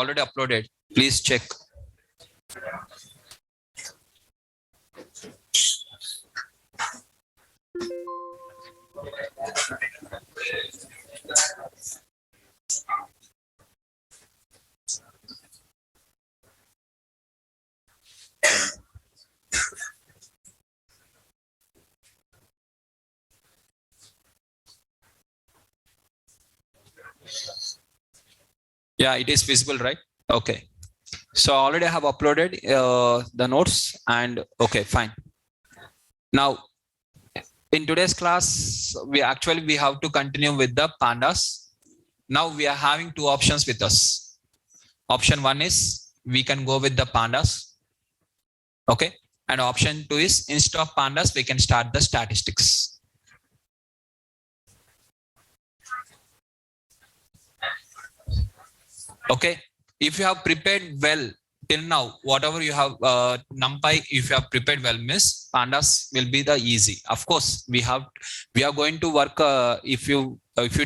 already uploaded. Please check. Yeah, it is visible, right? Okay. So already I have uploaded the notes and okay, fine. Now, in today's class, we have to continue with the pandas. Now we are having two options with us. Option one is we can go with the pandas. Okay. And option two is instead of pandas, we can start the statistics. Okay. If you have prepared well till now, whatever you have NumPy, if you have prepared well, miss, pandas will be the easy. Of course, we are going to work. If you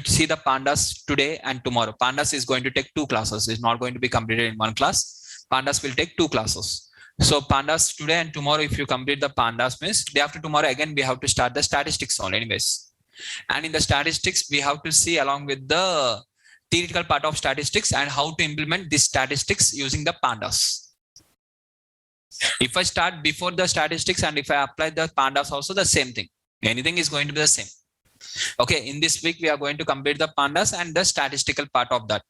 see the pandas today and tomorrow, pandas is going to take 2 classes. It's not going to be completed in 1 class. Pandas will take 2 classes. So pandas today and tomorrow, if you complete the pandas, miss, day after tomorrow again we have to start the statistics on anyways. And in the statistics, we have to see along with the theoretical part of statistics and how to implement this statistics using the pandas. If I start before the statistics and if I apply the pandas also, the same thing. Anything is going to be the same. Okay, in this week we are going to complete the pandas and the statistical part of that.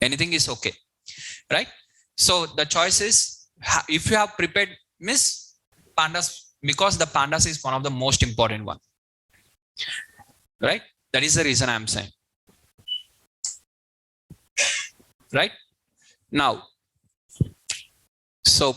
Anything is okay, right? So the choice is, if you have prepared, miss, pandas, because the pandas is one of the most important one, right? That is the reason I am saying. Right now, so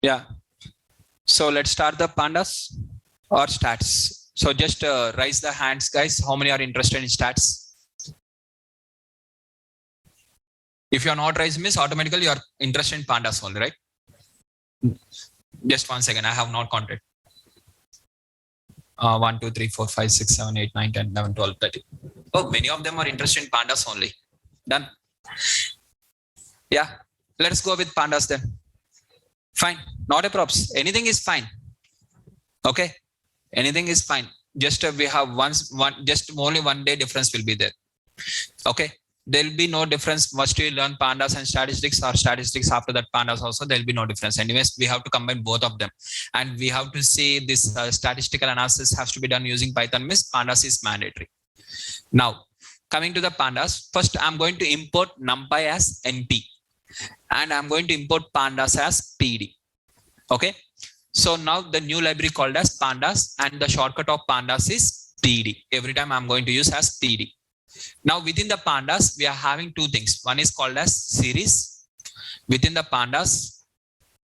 yeah, so let's start the pandas or stats. So just raise the hands, guys. How many are interested in stats? If you are not raised, miss, automatically you are interested in pandas only, right? Just 1 second, I have not counted. 1, 2, 3, 4, 5, 6, 7, 8, 9, 10, 11, 12, 13. Oh, many of them are interested in pandas only. Done. Yeah, let's go with pandas then. Fine, not a props. Anything is fine. Okay, anything is fine. Just we have just only 1 day difference will be there. Okay, there will be no difference. Must you learn pandas and statistics or statistics after that pandas also, there will be no difference. Anyways, we have to combine both of them. And we have to see this statistical analysis has to be done using Python, miss, pandas is mandatory. Now, coming to the pandas, first I'm going to import NumPy as NP. And I'm going to import pandas as PD. Okay. So now the new library called as pandas and the shortcut of pandas is PD. Every time I'm going to use as PD. Now within the pandas, we are having 2 things. One is called as series. Within the pandas,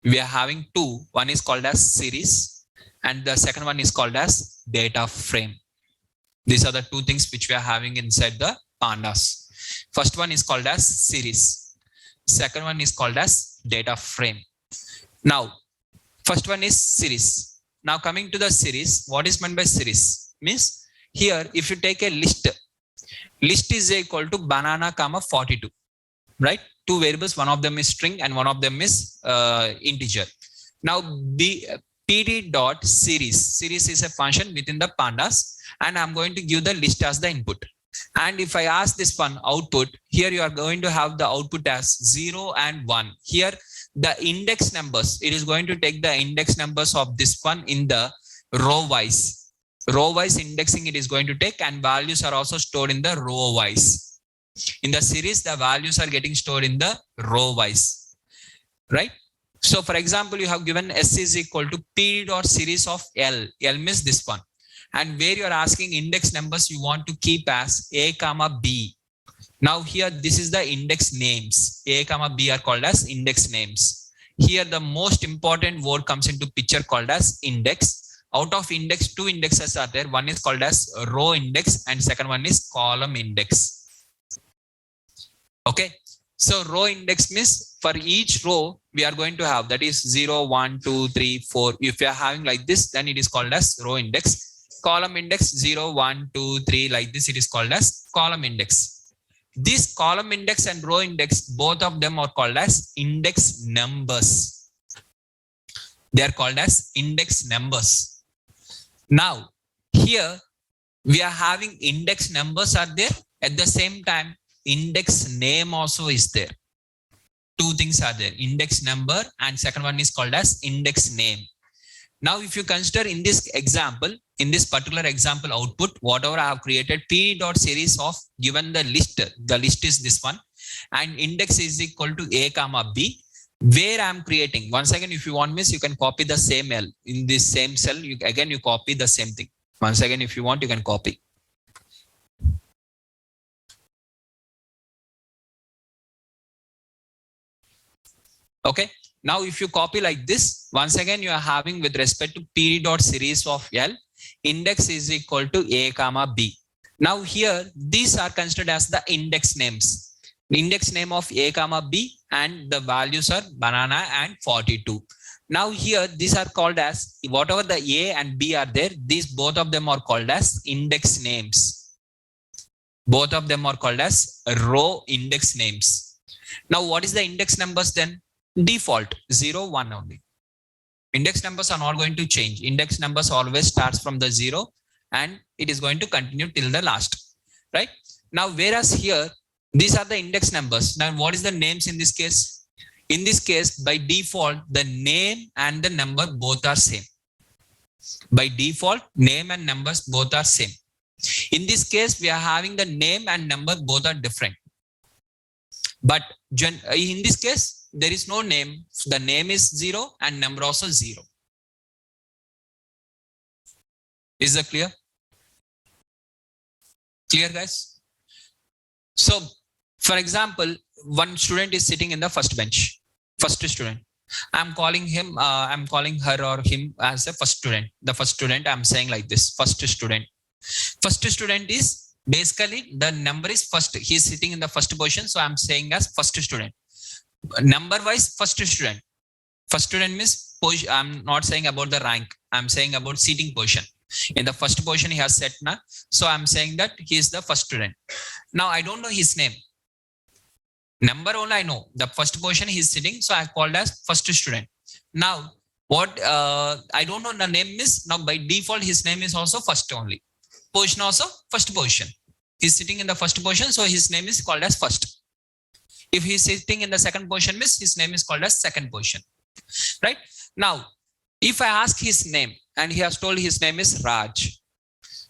we are having 2. One is called as series and the second one is called as data frame. These are the 2 things which we are having inside the pandas. First one is called as series. Second one is called as data frame. Now, first one is series. Now coming to the series, what is meant by series? Means here, if you take a list is equal to banana comma 42, right? 2 variables, one of them is string and one of them is integer. Now pd dot series is a function within the pandas and I'm going to give the list as the input. And if I ask this one output, here you are going to have the output as 0 and 1. Here the index numbers, it is going to take the index numbers of this one in the row wise. Row wise indexing it is going to take and values are also stored in the row wise. In the series, the values are getting stored in the row wise, right? So for example, you have given S is equal to P dot series of L. L means this one. And where you are asking index numbers you want to keep as A comma B. Now here this is the index names. A comma B are called as index names. Here the most important word comes into picture called as index. Out of index, two indexes are there. One is called as row index and second one is column index. Okay. So row index means for each row we are going to have, that is 0, 1, 2, 3, 4. If you are having like this, then it is called as row index. Column index 0, 1, 2, 3, like this, it is called as column index. This column index and row index, both of them are called as index numbers. They are called as index numbers. Now here we are having index numbers are there. At the same time, index name also is there. Two things are there, index number and second one is called as index name. Now if you consider in this example, in this particular example output, whatever I have created, p.series of given the list is this one, and index is equal to a comma b, where I am creating. Once again, if you want this, you can copy the same L in this same cell. You copy the same thing. Once again, if you want, you can copy. Okay. Now, if you copy like this, once again, you are having with respect to p.series of L, index is equal to a comma b. Now here, these are considered as the index names. Index name of a comma b and the values are banana and 42. Now here, these are called as, whatever the a and b are there, these both of them are called as index names. Both of them are called as row index names. Now, what is the index numbers then? Default 0, 1 only. Index numbers are not going to change. Index numbers always starts from the 0 and it is going to continue till the last, right? Now, whereas here, these are the index numbers. Now, what is the names in this case? In this case, by default, the name and the number both are same. By default, name and numbers both are same. In this case, we are having the name and number both are different. But in this case, there is no name. The name is 0 and number also 0. Is that clear? Clear, guys? So, for example, one student is sitting in the first bench. First student. I'm calling him, I'm calling her or him as a first student. The first student, I'm saying like this, first student. First student is basically the number is first. He's sitting in the first position. So I'm saying as first student. Number wise, first student. First student means, I'm not saying about the rank. I'm saying about seating position. In the first position, he has set now. So I'm saying that he is the first student. Now I don't know his name. Number only I know. The first position he is sitting. So I called as first student. Now what I don't know the name is, now by default his name is also first only. Position also first position. He's sitting in the first position. So his name is called as first. If he's sitting in the second position, means his name is called as second position, right? Now, if I ask his name and he has told his name is Raj.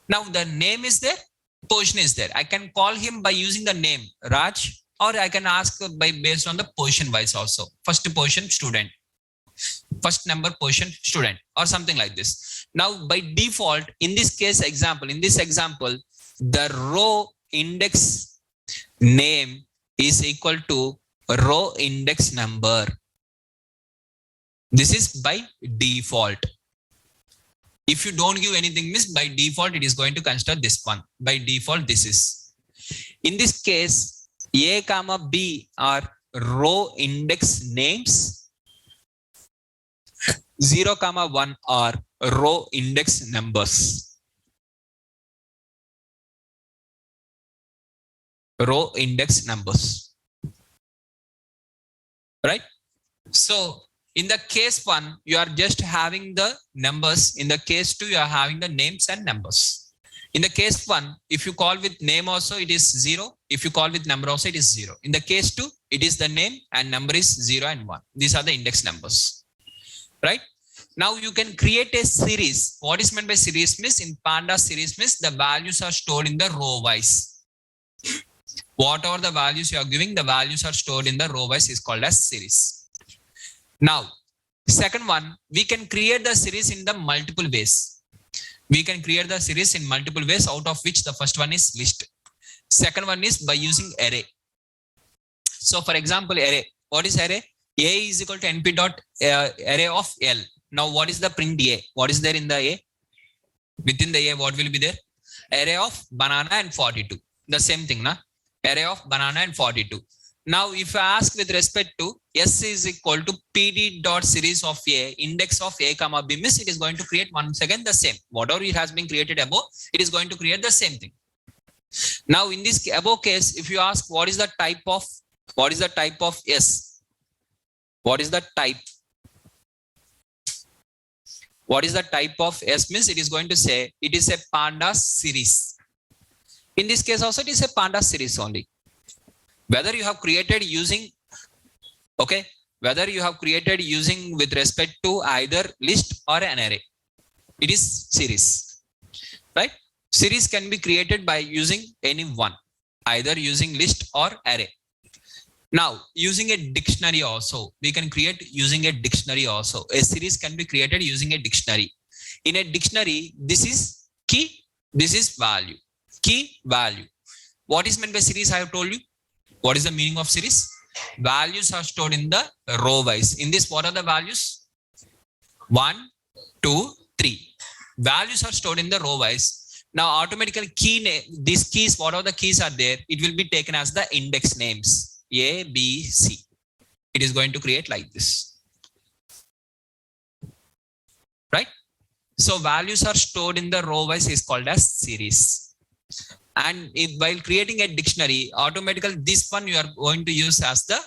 Now the name is there, position is there. I can call him by using the name Raj, or I can ask by based on the position wise also. First position student, first number position student, or something like this. Now by default, in this case example, the row index name is equal to row index number. This is by default. If you don't give anything, means by default it is going to consider this one. By default this is. In this case, a comma b are row index names. 0 comma 1 are row index numbers. Row index numbers, right? So in the case 1, you are just having the numbers. In the case 2, you are having the names and numbers. In the case 1, if you call with name also, it is 0. If you call with number also, it is 0. In the case 2, it is the name and number is 0 and 1. These are the index numbers, right? Now you can create a series. What is meant by series means, in Pandas series means the values are stored in the row wise. Whatever the values you are giving, the values are stored in the row wise is called as series. Now, second one, we can create the series in the multiple ways. We can create the series in multiple ways, out of which the first one is list. Second one is by using array. So for example, array. What is array? A is equal to np dot array of L. Now what is the print A? What is there in the A? Within the A, what will be there? Array of banana and 42. The same thing, na? Array of banana and 42. Now, if I ask with respect to S is equal to PD dot series of A, index of A comma B, means it is going to create once again the same. Whatever it has been created above, it is going to create the same thing. Now, in this above case, if you ask what is the type of S? What is the type? What is the type of S means it is going to say it is a Pandas series. In this case also it is a Pandas series only. Whether you have created using, okay, whether you have created using with respect to either list or an array, it is series, right? Series can be created by using any one, either using list or array. Now, using a dictionary also, we can create using a dictionary also. A series can be created using a dictionary. In a dictionary, this is key, this is value. Key, value. What is meant by series? I have told you. What is the meaning of series? Values are stored in the row wise. In this, what are the values? 1, 2, 3. Values are stored in the row wise. Now, automatically these keys, whatever the keys are there, it will be taken as the index names. A, B, C. It is going to create like this. Right? So values are stored in the row wise is called as series. And while creating a dictionary, automatically this one you are going to use as the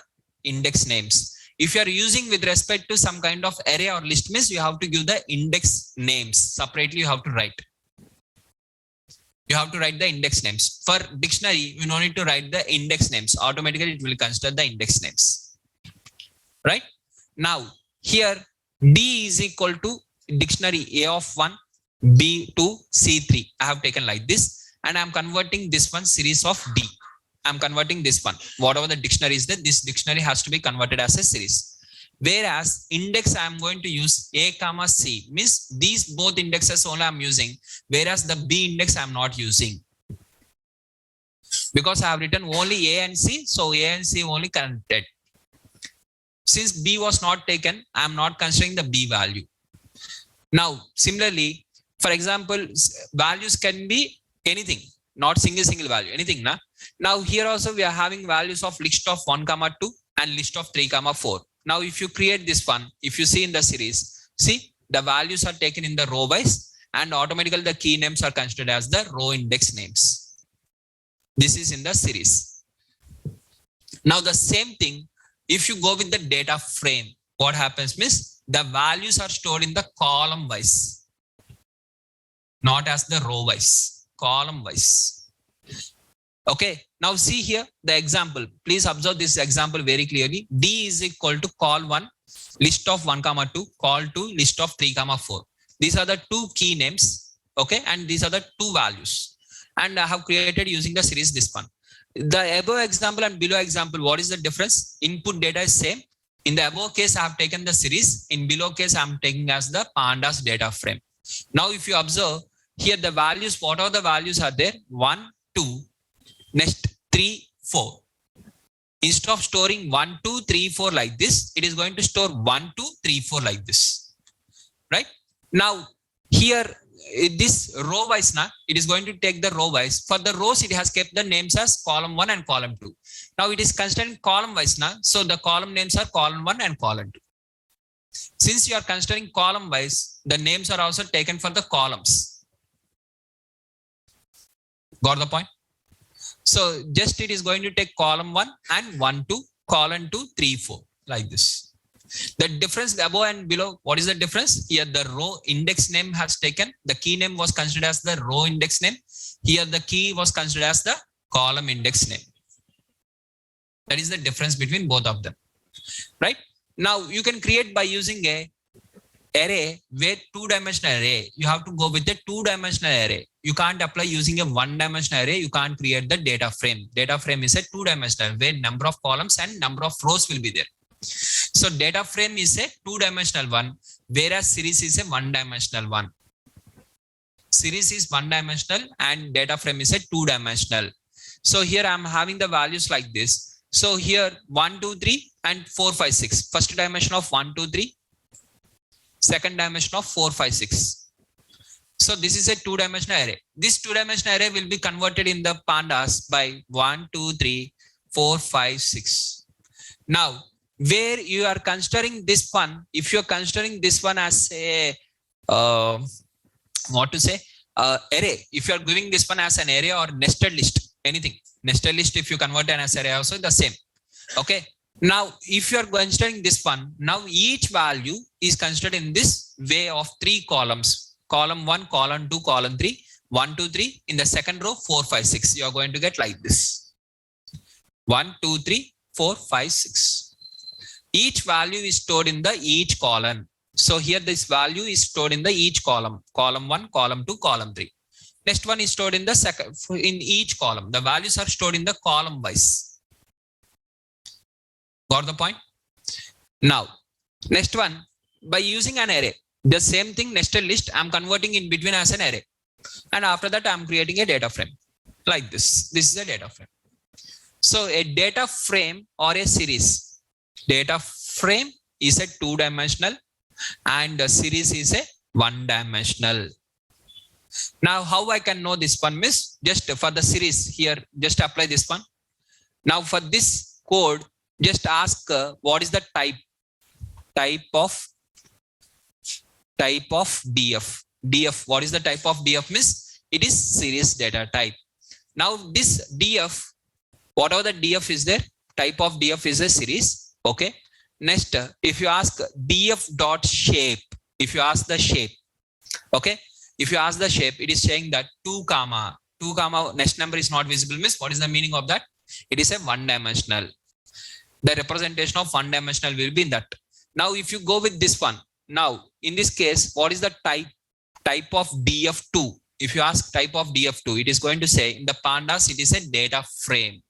index names. If you are using with respect to some kind of array or list, means you have to give the index names. Separately you have to write. You have to write the index names. For dictionary, you don't need to write the index names. Automatically, it will consider the index names. Right? Now, here, D is equal to dictionary A of 1, B to C3. I have taken like this. And I'm converting this one series of D. I'm converting this one. Whatever the dictionary is there, this dictionary has to be converted as a series. Whereas index I am going to use A comma C, means these both indexes only I am using, whereas the B index I am not using. Because I have written only A and C, so A and C only connected. Since B was not taken, I am not considering the B value. Now, similarly, for example, values can be anything, not single value, anything. Na? Now, here also we are having values of list of 1, 2 and list of 3, 4. Now, if you create this one, if you see in the series, see the values are taken in the row wise and automatically the key names are considered as the row index names. This is in the series. Now, the same thing, if you go with the data frame, what happens means the values are stored in the column wise, not as the row wise, column wise. Okay, now see here the example. Please observe this example very clearly. D is equal to call 1, list of 1, 2, call 2, list of 3, 4. These are the two key names. Okay, and these are the two values. And I have created using the series this one. The above example and below example, what is the difference? Input data is same. In the above case, I have taken the series. In below case, I am taking as the Pandas data frame. Now, if you observe here, the values, what are the values are there? 1, 2. Next 3, 4. Instead of storing 1, 2, 3, 4 like this, it is going to store 1, 2, 3, 4 like this. Right? Now, here, this row wise, it is going to take the row wise. For the rows, it has kept the names as column 1 and column 2. Now, it is considering column wise. So, the column names are column 1 and column 2. Since you are considering column wise, the names are also taken for the columns. Got the point? So just it is going to take column 1 and 1, 2, column 2, 3, 4 like this. The difference above and below, what is the difference? Here the row index name has taken, the key name was considered as the row index name. Here the key was considered as the column index name. That is the difference between both of them. Right? Now you can create by using a array where 2-dimensional array, you have to go with a 2-dimensional array. You can't apply using a 1-dimensional array. You can't create the data frame. Data frame is a 2-dimensional where number of columns and number of rows will be there. So data frame is a 2-dimensional one, whereas series is a 1-dimensional one. Series is 1-dimensional and data frame is a 2-dimensional. So here I'm having the values like this. So here 1, 2, 3 and 4, 5, 6. First dimension of 1, 2, 3. Second dimension of 4, 5, 6. So this is a two-dimensional array. This two-dimensional array will be converted in the pandas by 1, 2, 3, 4, 5, 6. Now, where you are considering this one, if you are considering this one as a array, if you are giving this one as an array or nested list, anything nested list, if you convert an as array also the same. Okay. Now, if you are considering this one, now each value is considered in this way of 3 columns. Column 1, column 2, column 3, 1, 2, 3. In the second row, 4, 5, 6. You are going to get like this. 1, 2, 3, 4, 5, 6. Each value is stored in the each column. So here this value is stored in the each column. Column 1, column 2, column 3. Next one is stored in the second, in each column. The values are stored in the column wise. Got the point? Now, next one, by using an array, the same thing nested list, I'm converting in between as an array. And after that, I'm creating a data frame like this. This is a data frame. So a data frame or a series. Data frame is a 2-dimensional and a series is a 1-dimensional. Now, how I can know this one, miss? Just for the series here, just apply this one. Now for this code, just ask what is the type of DF. DF, what is the type of DF, miss? It is series data type. Now this DF, whatever the DF is there, type of DF is a series. Okay. Next, if you ask DF dot shape, if you ask the shape, okay. If you ask the shape, it is saying that 2 comma next number is not visible, miss. What is the meaning of that? It is a 1-dimensional. The representation of 1-dimensional will be in that. Now, if you go with this one, now in this case, what is the type of DF2? If you ask type of DF2, it is going to say in the pandas, it is a data frame.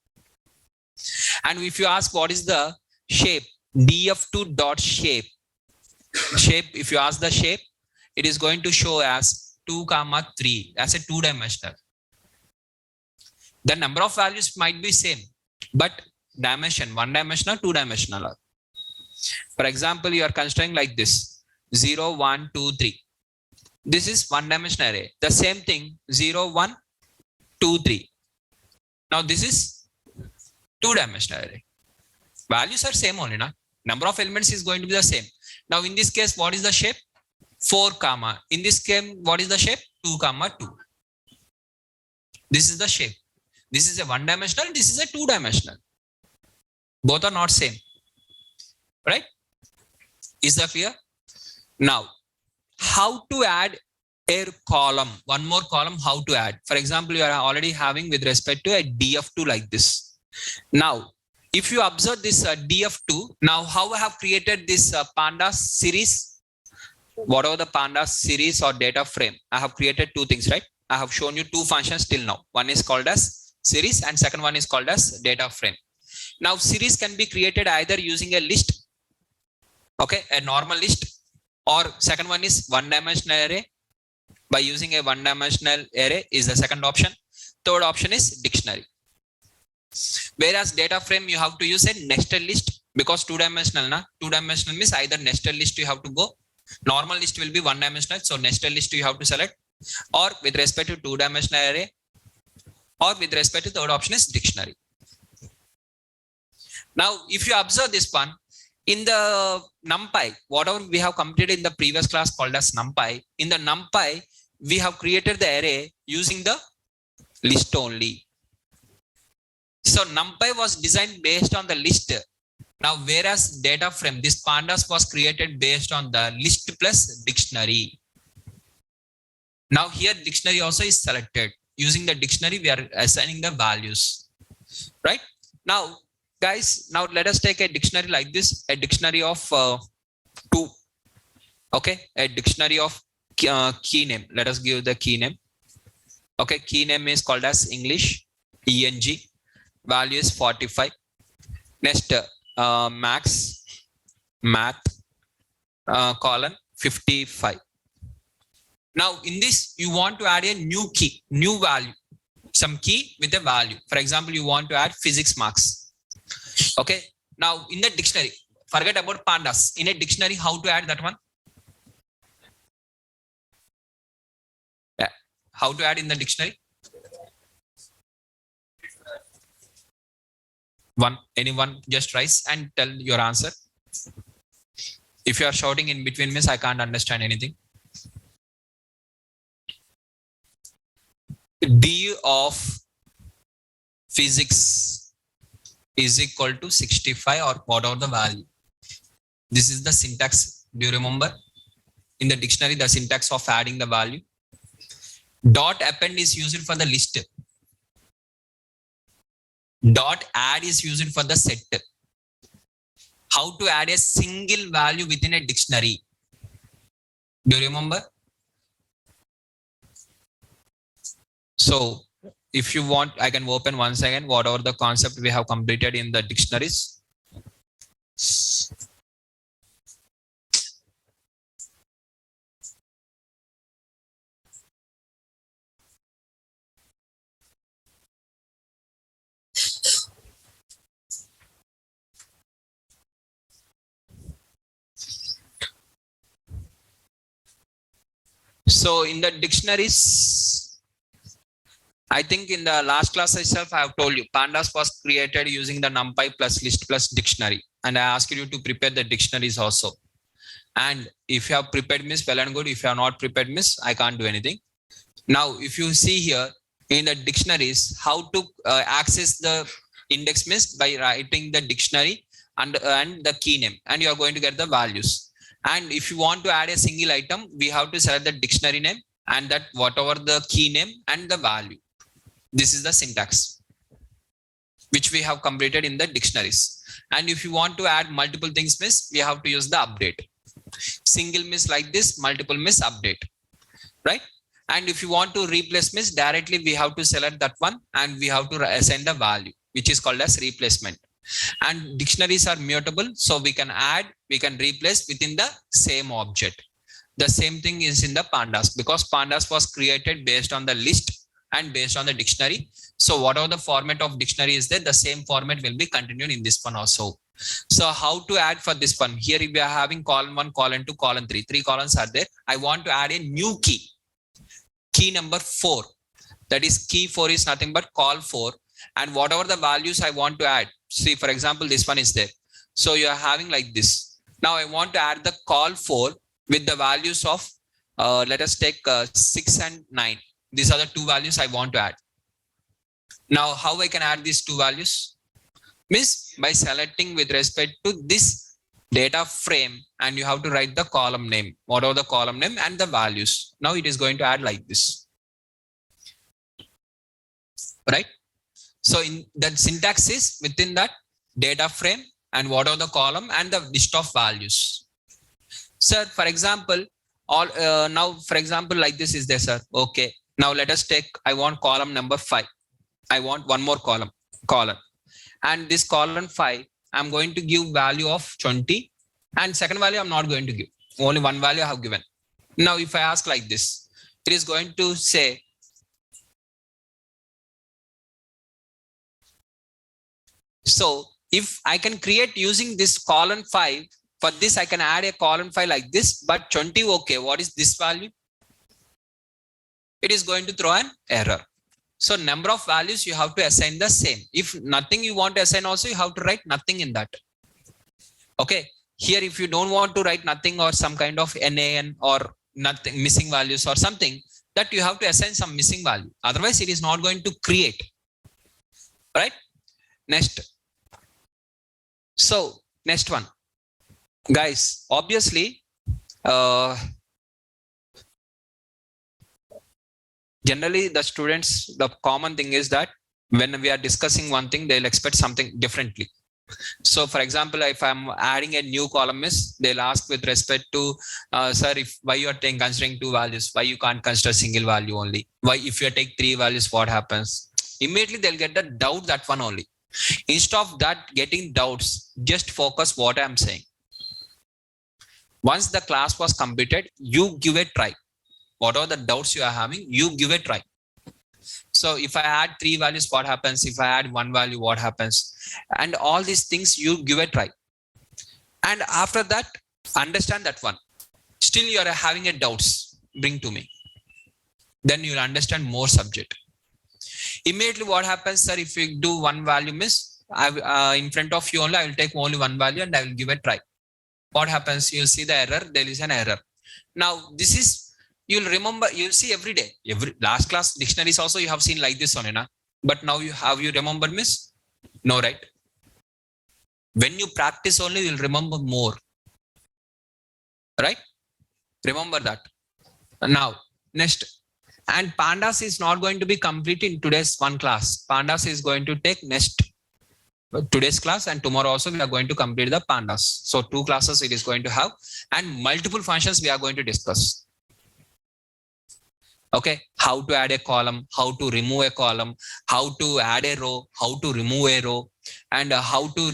And if you ask what is the shape, DF2 dot shape, if you ask the shape, it is going to show as 2, 3 as a 2-dimensional. The number of values might be same, but dimension 1-dimensional, 2-dimensional. For example, you are considering like this 0, 1, 2, 3. This is 1-dimensional array. The same thing 0, 1, 2, 3. Now this is 2-dimensional array. Values are same only, na? Number of elements is going to be the same. Now in this case, what is the shape? 4 comma. In this case, what is the shape? 2 comma 2. This is the shape. This is a 1-dimensional. This is a 2-dimensional. Both are not same. Right? Is that clear? Now, how to add a column? One more column, how to add? For example, you are already having with respect to a DF2 like this. Now, if you observe this DF2, now how I have created this pandas series, whatever the pandas series or data frame, I have created 2 things, right? I have shown you 2 functions till now. One is called as series and second one is called as data frame. Now series can be created either using a list, okay, a normal list, or second one is 1-dimensional array. By using a 1-dimensional array is the second option. Third option is dictionary. Whereas data frame, you have to use a nested list because 2-dimensional, na? 2-dimensional means either nested list you have to go. Normal list will be 1-dimensional. So nested list you have to select, or with respect to 2-dimensional array, or with respect to third option is dictionary. Now, if you observe this one, in the NumPy, whatever we have completed in the previous class called as NumPy, in the NumPy, we have created the array using the list only. So NumPy was designed based on the list. Now, whereas data frame, this pandas was created based on the list plus dictionary. Now here dictionary also is selected. Using the dictionary, we are assigning the values, right? Now, guys, now let us take a dictionary like this, a dictionary of 2. Okay, a dictionary of key name. Let us give the key name. Okay, key name is called as English, ENG. Value is 45. Next, math, colon 55. Now in this, you want to add a new key, new value, some key with a value. For example, you want to add physics marks. Okay. Now in the dictionary, forget about pandas. In a dictionary, how to add that one? Yeah. How to add in the dictionary? Anyone just rise and tell your answer. If you are shouting in between, miss, I can't understand anything. D of physics is equal to 65 or whatever the value. This is the syntax. Do you remember? In the dictionary, the syntax of adding the value. Dot append is used for the list. Dot add is used for the set. How to add a single value within a dictionary? Do you remember? So if you want, I can open once again whatever the concept we have completed in the dictionaries. So in the dictionaries, I think in the last class itself, I have told you, pandas was created using the numpy plus list plus dictionary. And I asked you to prepare the dictionaries also. And if you have prepared, miss, well and good. If you are not prepared, miss, I can't do anything. Now, if you see here in the dictionaries, how to access the index, miss, by writing the dictionary and the key name, and you are going to get the values. And if you want to add a single item, we have to select the dictionary name and that whatever the key name and the value. This is the syntax which we have completed in the dictionaries. And if you want to add multiple things, miss, we have to use the update. Single miss like this, multiple miss update, right? And if you want to replace miss, directly we have to select that one and we have to assign the value, which is called as replacement. And dictionaries are mutable, so we can add, we can replace within the same object. The same thing is in the pandas, because pandas was created based on the list and based on the dictionary. So whatever the format of dictionary is there, the same format will be continued in this one also. So how to add for this one? Here we are having column 1, column 2, column 3. 3 columns are there. I want to add a new key. Key number 4. That is key 4 is nothing but call 4. And whatever the values I want to add. See, for example, this one is there. So you are having like this. Now I want to add the call 4 with the values of, let us take 6 and 9. These are the two values I want to add. Now, how I can add these two values? Means by selecting with respect to this data frame, and you have to write the column name, whatever the column name and the values. Now it is going to add like this, right? So in that syntax is within that data frame and whatever the column and the list of values. Sir, for example, all now for example like this is there, sir. Okay. Now let us take, I want column number 5. I want one more column, and this column 5, I'm going to give value of 20, and second value I'm not going to give. Only one value I have given. Now if I ask like this, it is going to say, so if I can create using this column 5, for this I can add a column 5 like this, but 20, okay, what is this value? It is going to throw an error. So number of values you have to assign the same. If nothing you want to assign also, you have to write nothing in that. Okay. Here, if you don't want to write nothing or some kind of NaN or nothing, missing values or something, that you have to assign some missing value. Otherwise, it is not going to create. Right? Next. So next one. Guys, obviously, generally the students, the common thing is that when we are discussing one thing, they'll expect something differently. So for example, if I'm adding a new column, they'll ask with respect to, sir, why you are considering two values, why you can't consider single value only? Why if you take 3 values, what happens? Immediately they'll get the doubt, that one only. Instead of that getting doubts, just focus what I'm saying. Once the class was completed, you give a try. Whatever the doubts you are having, you give a try. So if I add 3 values, what happens? If I add 1 value, what happens? And all these things you give a try. And after that, understand that one. Still you are having a doubts, bring to me. Then you will understand more subject. Immediately what happens, sir, if you do 1 value miss, in front of you only, I will take only 1 value and I will give a try. What happens? You'll see the error, there is an error. Now this is, you'll remember, you'll see every day. Every last class dictionaries also you have seen like this only, na? But now you remember miss? No, right? When you practice only, you'll remember more. Right? Remember that. Now, next. And Pandas is not going to be complete in today's one class. Pandas is going to take today's class, and tomorrow also we are going to complete the Pandas. So 2 classes it is going to have, and multiple functions we are going to discuss. Okay, how to add a column, how to remove a column, how to add a row, how to remove a row, and how to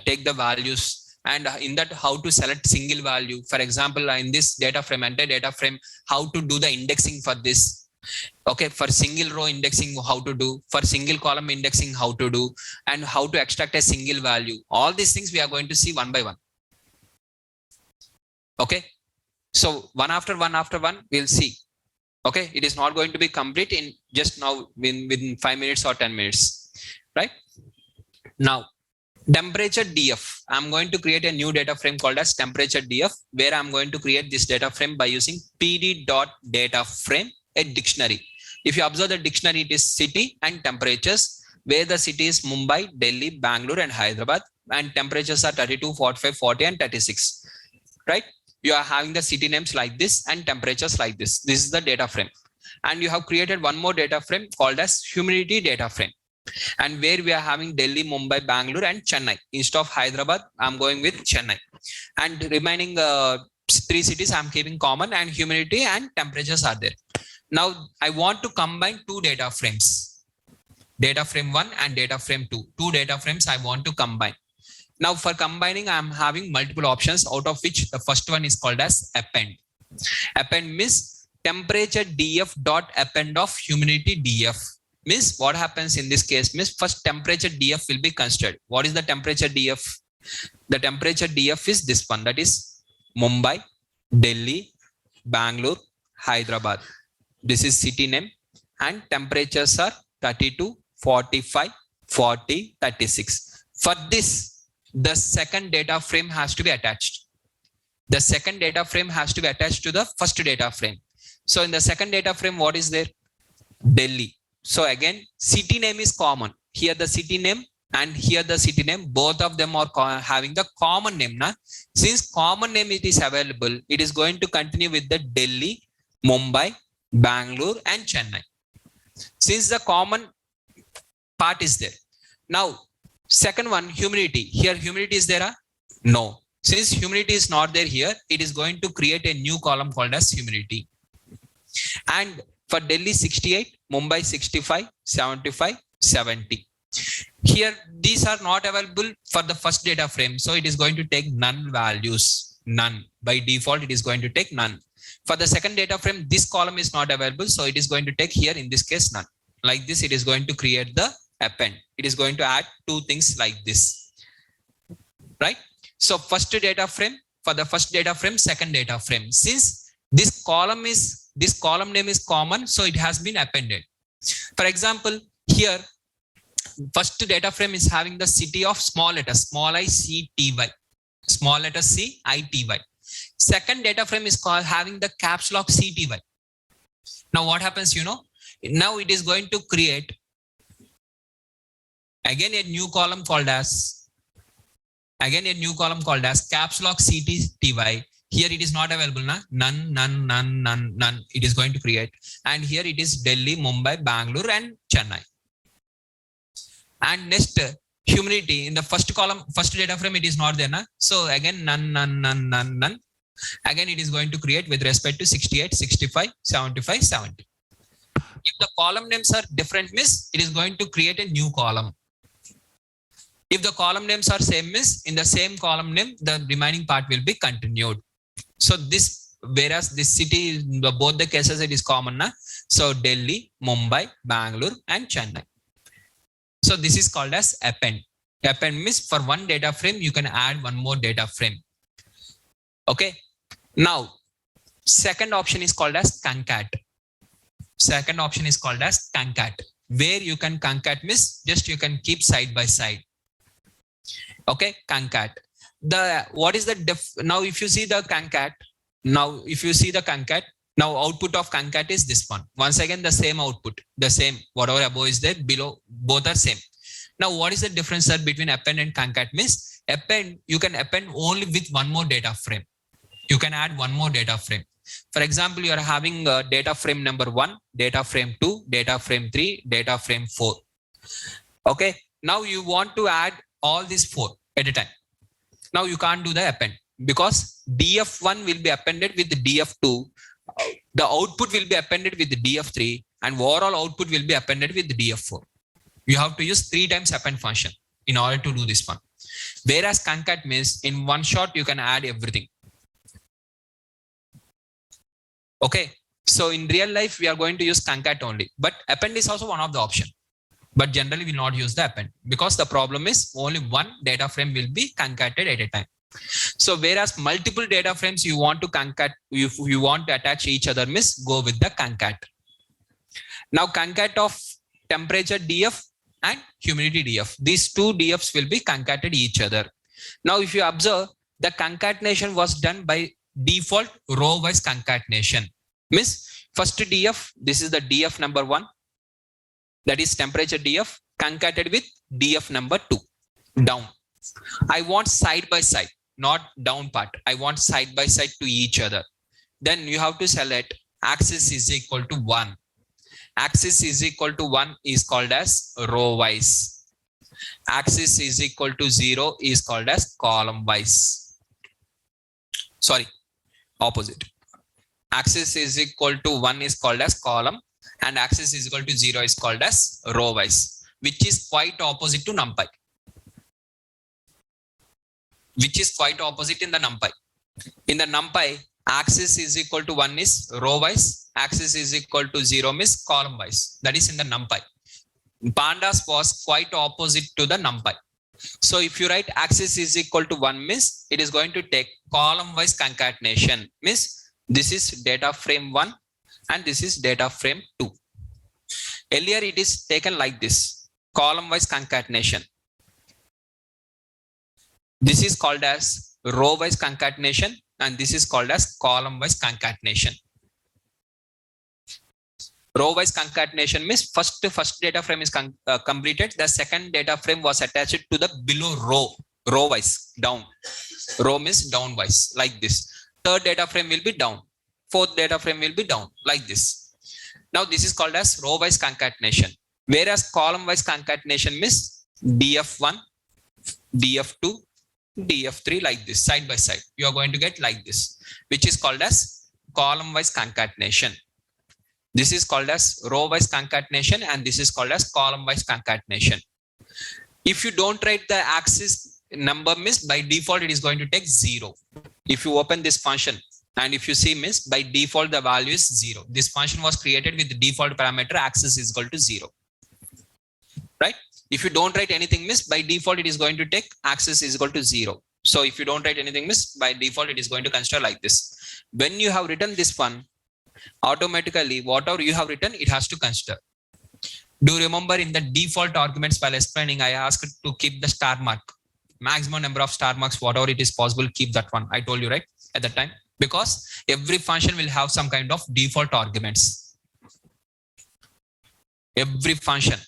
take the values. And in that, how to select single value. For example, in this data frame, enter data frame, how to do the indexing for this. Okay, for single row indexing, how to do, for single column indexing, how to do, and how to extract a single value. All these things we are going to see one by one. Okay, so one after one, we'll see. Okay, it is not going to be complete in just now within 5 minutes or 10 minutes, right? Now, temperature DF. I'm going to create a new data frame called as temperature DF, where I'm going to create this data frame by using pd.dataframe, a dictionary. If you observe the dictionary, it is city and temperatures, where the city is Mumbai, Delhi, Bangalore, and Hyderabad, and temperatures are 32, 45, 40, and 36, right? You are having the city names like this and temperatures like this. This is the data frame. And you have created one more data frame called as humidity data frame, and where we are having Delhi, Mumbai, Bangalore, and Chennai. Instead of Hyderabad, I'm going with Chennai. And remaining 3 cities I'm keeping common, and humidity and temperatures are there. Now I want to combine 2 data frames, data frame 1 and data frame 2. 2 data frames I want to combine. Now for combining, I'm having multiple options, out of which the first one is called as append. Append means temperature df dot append of humidity df. Means what happens in this case means first temperature df will be considered. What is the temperature df? The temperature df is this one, that is Mumbai, Delhi, Bangalore, Hyderabad. This is city name, and temperatures are 32, 45, 40, 36. For this, the second data frame has to be attached. The second data frame has to be attached to the first data frame. So in the second data frame, what is there? Delhi. So again, city name is common. Here the city name and here the city name, both of them are having the common name. Na? Since common name it is available, it is going to continue with the Delhi, Mumbai, Bangalore, and Chennai. Since the common part is there. Now, second one, humidity. Here humidity is there? No. Since humidity is not there here, it is going to create a new column called as humidity. And for Delhi 68, Mumbai 65, 75, 70. Here these are not available for the first data frame. So it is going to take none values. None. By default, it is going to take none. For the second data frame, this column is not available. So it is going to take here in this case none. Like this, it is going to create the append. It is going to add 2 things like this. Right? So first data frame, for the first data frame, second data frame. Since this column name is common, so it has been appended. For example, here first data frame is having the city of small letters, small I C T Y, small letter C I T Y. Second data frame is having the caps lock C T Y. Now what happens, now it is going to create again a new column called as caps lock C T Y. Here it is not available, none. It is going to create, and here it is Delhi, Mumbai, Bangalore, and Chennai. And next, humidity in the first column, first data frame, it is not there, so again none. Again, it is going to create with respect to 68, 65, 75, 70. If the column names are different, means it is going to create a new column. If the column names are same, means in the same column name, the remaining part will be continued. So this whereas this city, both the cases it is common. Na? So Delhi, Mumbai, Bangalore and Chennai. So this is called as append. Append means for one data frame, you can add one more data frame. Okay. Now, second option is called as concat. Second option is called as concat, where you can concat means just you can keep side by side. Okay, concat. What is the now if you see the concat, now output of concat is this one. Once again, the same output, the same, whatever above is there, below, both are same. Now, what is the difference sir, between append and concat means? Append, you can append only with one more data frame. You can add one more data frame. For example, you are having data frame number 1, data frame 2, data frame 3, data frame 4. Okay. Now you want to add all these 4 at a time. Now you can't do the append because df1 will be appended with the df2. The output will be appended with the df3 and overall output will be appended with the df4. You have to use 3 times append function in order to do this one. Whereas concat means in one shot you can add everything. Okay, so in real life, we are going to use concat only, but append is also one of the option. But generally, we will not use the append because the problem is only one data frame will be concated at a time. So whereas multiple data frames you want to concat, if you want to attach each other, means go with the concat. Now concat of temperature df and humidity df. These two dfs will be concated each other. Now if you observe, the concatenation was done by default row wise concatenation. Means first df, this is the df number 1, that is temperature df, concated with df number 2 down. I want side by side, not down part. I want side by side to each other. Then you have to select axis is equal to 1. Axis is equal to 1 is called as row wise. Axis is equal to 0 is called as column wise. Sorry, opposite. Axis is equal to 1 is called as column and axis is equal to 0 is called as row wise, which is quite opposite to NumPy. Which is quite opposite in the NumPy. In the NumPy, axis is equal to 1 is row wise, axis is equal to 0 is column wise. That is in the NumPy. Pandas was quite opposite to the NumPy. So if you write axis is equal to 1 means it is going to take column wise concatenation. Means this is data frame 1 and this is data frame 2. Earlier it is taken like this, column wise concatenation. This is called as row wise concatenation and this is called as column wise concatenation. Row wise concatenation means first data frame is completed. The second data frame was attached to the below row wise down. Row means down wise like this. Third data frame will be down. Fourth data frame will be down like this. Now this is called as row wise concatenation. Whereas column wise concatenation means df1, df2, df3 like this side by side. You are going to get like this, which is called as column wise concatenation. This is called as row wise concatenation and this is called as column wise concatenation. If you don't write the axis number means by default it is going to take 0. If you open this function and if you see means by default the value is 0. This function was created with the default parameter axis is equal to 0. Right? If you don't write anything means by default it is going to take axis is equal to 0. So if you don't write anything means by default it is going to consider like this. When you have written this one, automatically whatever you have written it has to consider. Do you remember in the default arguments while explaining I asked to keep the star mark, maximum number of star marks, whatever it is possible, keep that one. I told you right at that time, because every function will have some kind of default arguments. Every function,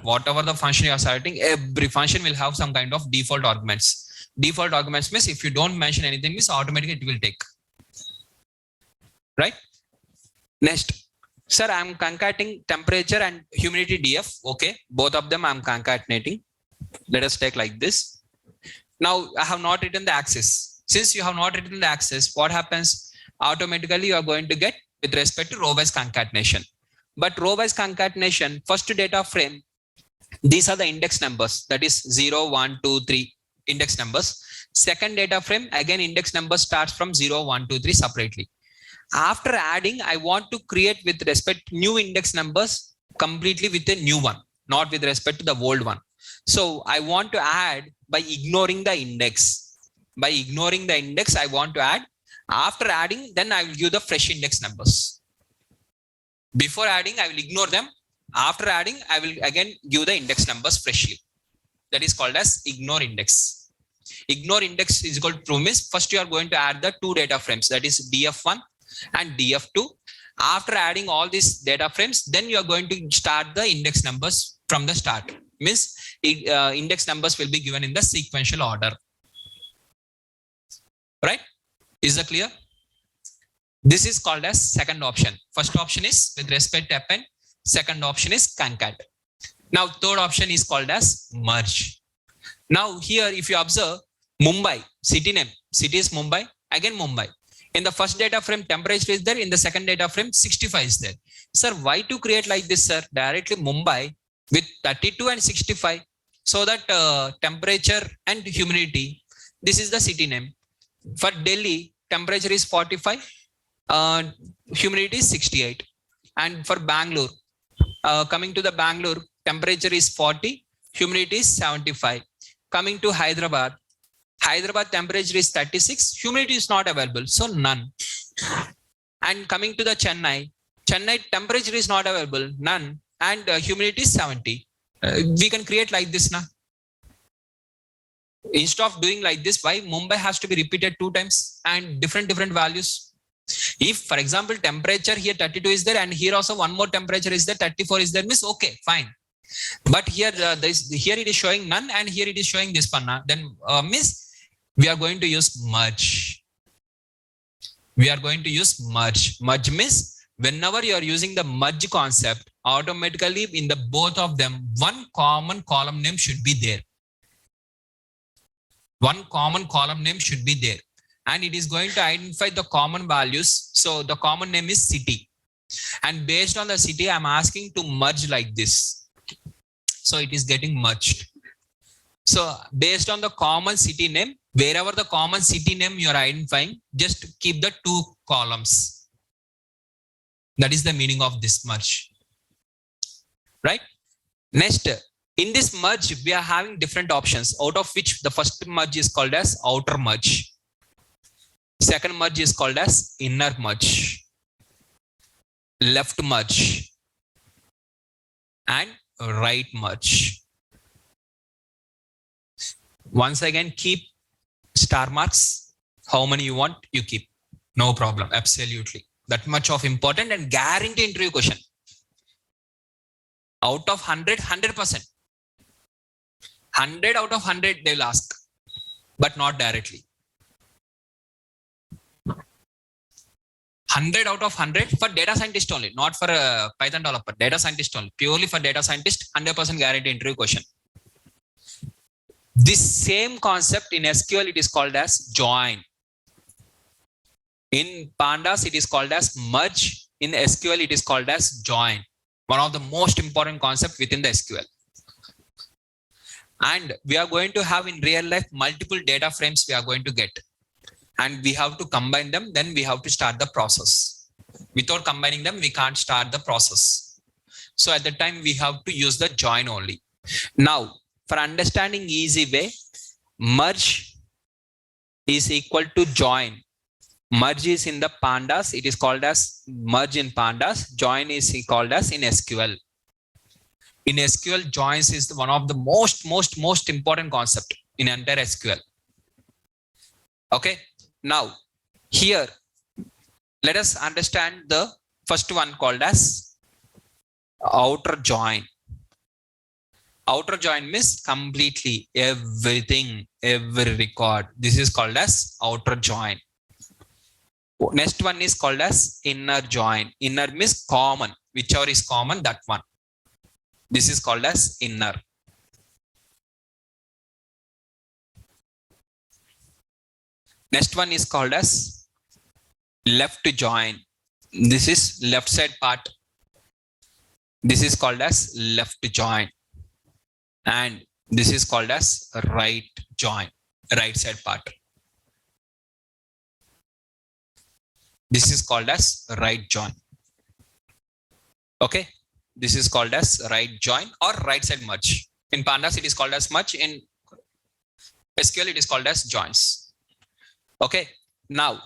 whatever the function you are selecting, every function will have some kind of default arguments. Default arguments means if you don't mention anything means automatically it will take. Right? Next, sir, I am concatenating temperature and humidity df. Okay, both of them I am concatenating. Let us take like this. Now I have not written the axis. Since you have not written the axis, what happens? Automatically you are going to get with respect to row wise concatenation. But row wise concatenation, first data frame, these are the index numbers, that is 0, 1, 2, 3 index numbers. Second data frame, again index number starts from 0, 1, 2, 3 separately. After adding, I want to create with respect new index numbers completely with a new one, not with respect to the old one. So I want to add by ignoring the index. By ignoring the index, I want to add. After adding, then I will give the fresh index numbers. Before adding, I will ignore them. After adding, I will again give the index numbers freshly. That is called as ignore index. Ignore index is equal to true means first you are going to add the two data frames, that is df1 and df2. After adding all these data frames, then you are going to start the index numbers from the start. Means index numbers will be given in the sequential order. Right? Is that clear? This is called as second option. First option is with respect to append. Second option is concat. Now third option is called as merge. Now here if you observe Mumbai, city name, city is Mumbai, again Mumbai. In the first data frame temperature is there, in the second data frame 65 is there. Sir, why to create like this, sir? Directly Mumbai with 32 and 65 so that temperature and humidity, this is the city name. For Delhi, temperature is 45, humidity is 68. And for Bangalore, coming to the Bangalore, temperature is 40, humidity is 75. Coming to Hyderabad, Hyderabad temperature is 36, humidity is not available, so none. And coming to the Chennai, Chennai temperature is not available, none, and humidity is 70. We can create like this now. Instead of doing like this, why Mumbai has to be repeated 2 times and different values? If, for example, temperature here 32 is there and here also one more temperature is there, 34 is there, means okay, fine. But here, here it is showing none and here it is showing this one. Then means we are going to use merge. We are going to use merge. Merge means whenever you are using the merge concept, automatically in the both of them, one common column name should be there. One common column name should be there. And it is going to identify the common values. So the common name is city. And based on the city, I'm asking to merge like this. So it is getting merged. So based on the common city name, wherever the common city name you are identifying, just keep the 2 columns. That is the meaning of this merge. Right? Next, in this merge, we are having different options, out of which the first merge is called as outer merge. Second merge is called as inner merge, left merge, and right merge. Once again, keep star marks. How many you want, you keep. No problem, absolutely. That much of important and guarantee interview question. Out of 100, 100%. 100 out of 100 they will ask, but not directly. 100 out of 100 for data scientist only, not for a Python developer, data scientist only. Purely for data scientist, 100% guarantee interview question. This same concept in SQL, it is called as join. In Pandas, it is called as merge. In SQL, it is called as join. One of the most important concepts within the SQL. And we are going to have in real life multiple data frames we are going to get. And we have to combine them, then we have to start the process. Without combining them, we can't start the process. So at the time, we have to use the join only. Now, for understanding easy way, merge is equal to join. Merge is in the Pandas, it is called as merge in Pandas. Join is called as in SQL. In SQL, joins is one of the most important concept in entire SQL. Okay. Now, here, let us understand the first one called as outer join. Outer join means completely everything, every record. This is called as outer join. Next one is called as inner join. Inner means common. Whichever is common, that one. This is called as inner. Next one is called as left join. This is left side part. This is called as left join. And this is called as right join, right side part. This is called as right join. Okay. This is called as right join or right side merge. In Pandas, it is called as merge. In SQL, it is called as joins. Okay. Now,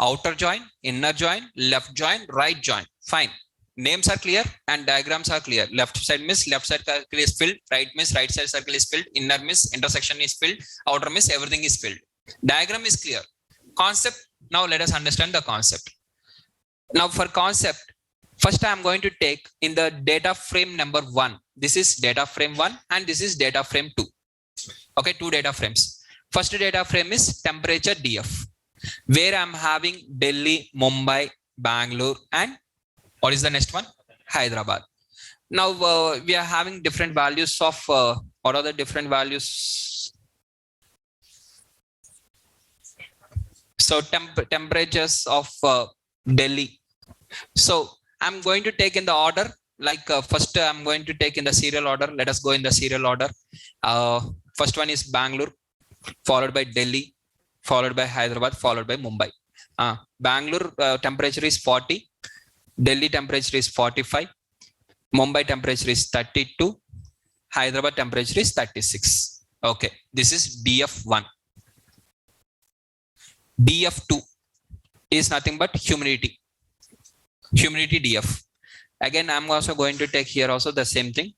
outer join, inner join, left join, right join. Fine. Names are clear and diagrams are clear. Left side means left side circle is filled. Right means right side circle is filled. Inner means intersection is filled. Outer means everything is filled. Diagram is clear. Concept. Now let us understand the concept. Now for concept, first I am going to take in the data frame number 1. This is data frame 1 and this is data frame 2. Okay, 2 data frames. First data frame is temperature DF, where I am having Delhi, Mumbai, Bangalore, and what is the next one? Hyderabad. Now we are having different values of what are the different values? So temperatures of Delhi. So I'm going to take in the order, like first I'm going to take in the serial order. Let us go in the serial order. First one is Bangalore, followed by Delhi, followed by Hyderabad, followed by Mumbai. Bangalore temperature is 40. Delhi temperature is 45. Mumbai temperature is 32. Hyderabad temperature is 36. Okay, this is DF1. DF2 is nothing but humidity. Humidity DF. Again, I'm also going to take here also the same thing.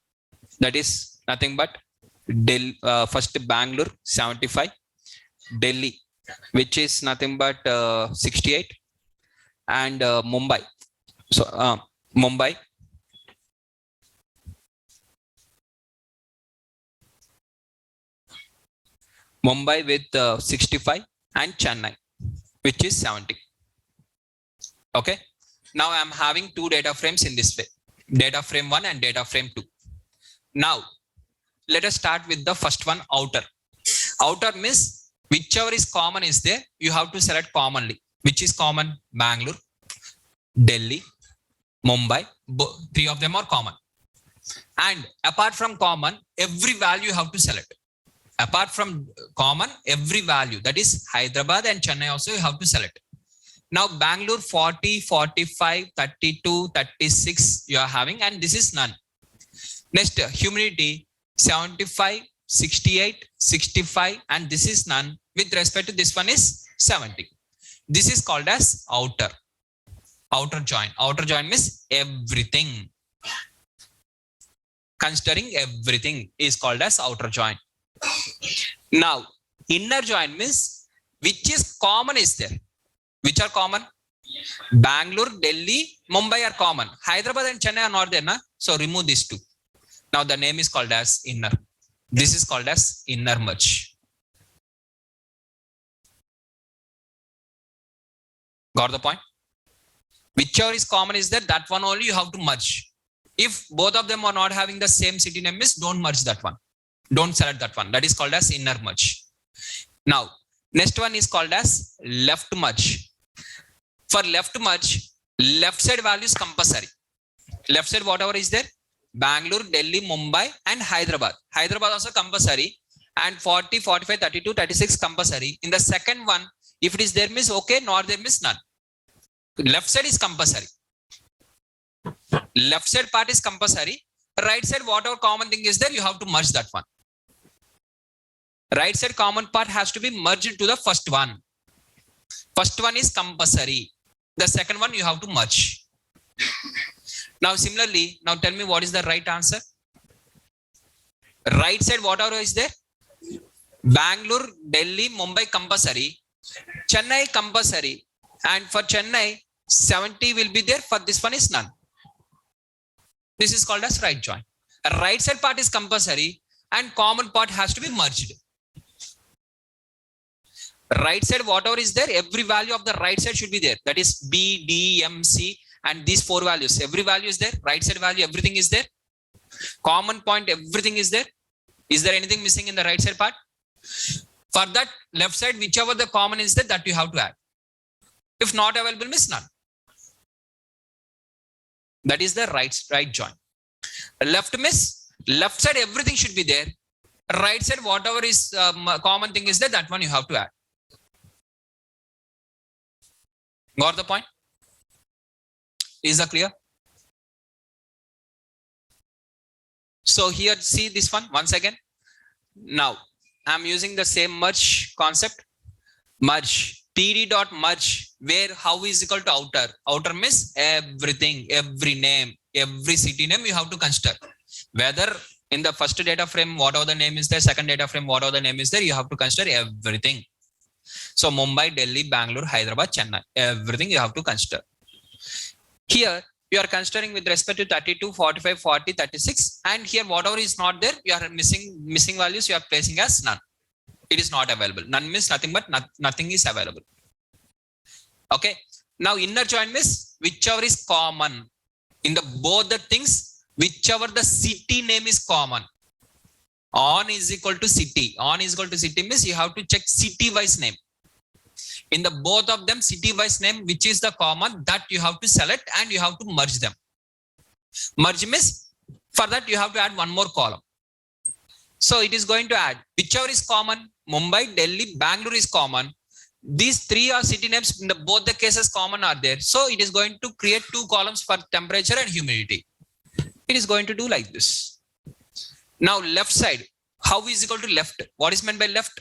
That is nothing but Delhi, first Bangalore 75. Delhi, which is nothing but 68. And Mumbai. So Mumbai with 65 and Chennai, which is 70. Okay. Now I am having 2 data frames in this way, data frame 1 and data frame 2. Now let us start with the first one, outer. Outer means whichever is common is there, you have to select commonly. Which is common? Bangalore, Delhi, Mumbai, 3 of them are common. And apart from common, every value you have to select. Apart from common, every value, that is Hyderabad and Chennai also you have to select. Now Bangalore 40, 45, 32, 36 you are having, and this is none. Next, humidity 75, 68, 65, and this is none. With respect to this one is 70. This is called as outer. Outer join. Outer join means everything. Considering everything is called as outer join. Now, inner join means which is common is there. Which are common? Bangalore, Delhi, Mumbai are common. Hyderabad and Chennai are not there. Na? So remove these 2. Now the name is called as inner. This is called as inner merge. Got the point? Whichever is common is there, that one only you have to merge. If both of them are not having the same city name, means don't merge that one. Don't select that one. That is called as inner merge. Now, next one is called as left merge. For left merge, left side value is compulsory. Left side whatever is there, Bangalore, Delhi, Mumbai, and Hyderabad. Hyderabad also compulsory. And 40, 45, 32, 36 compulsory. In the second one, if it is there means okay, not there means none. Left side is compulsory. Left side part is compulsory. Right side, whatever common thing is there, you have to merge that one. Right side common part has to be merged into the first one. First one is compulsory. The second one you have to merge. Now similarly, now tell me what is the right answer. Right side whatever is there, Bangalore, Delhi, Mumbai compulsory, Chennai compulsory, and for Chennai 70 will be there. For this one is none. This is called as right join. A right side part is compulsory and common part has to be merged. Right side whatever is there, every value of the right side should be there. That is B, D, M, C, and these 4 values. Every value is there. Right side value, everything is there. Common point, everything is there. Is there anything missing in the right side part? For that left side, whichever the common is there, that you have to add. If not available, means none. That is the right join. Left means left side, everything should be there. Right side, whatever is common thing is there, that one you have to add. Got the point? Is that clear? So here, see this one once again. Now I'm using the same merge concept. Merge td dot merge, where how is equal to outer. Outer means everything, every name, every city name you have to consider. Whether in the first data frame, whatever the name is there, second data frame, whatever the name is there, you have to consider everything. So Mumbai, Delhi, Bangalore, Hyderabad, Chennai, everything you have to consider. Here you are considering with respect to 32, 45, 40, 36, and here whatever is not there, you are missing values, you are placing as none. It is not available. None means nothing, but nothing is available. Okay. Now inner join means whichever is common in the both the things, whichever the city name is common. On is equal to city. On is equal to city means you have to check city wise name. In the both of them, city wise name, which is the common, that you have to select and you have to merge them. Merge means for that you have to add one more column. So it is going to add whichever is common. Mumbai, Delhi, Bangalore is common. These three are city names in the both the cases common are there. So it is going to create two columns for temperature and humidity. It is going to do like this. Now left side, how is equal to left? What is meant by left?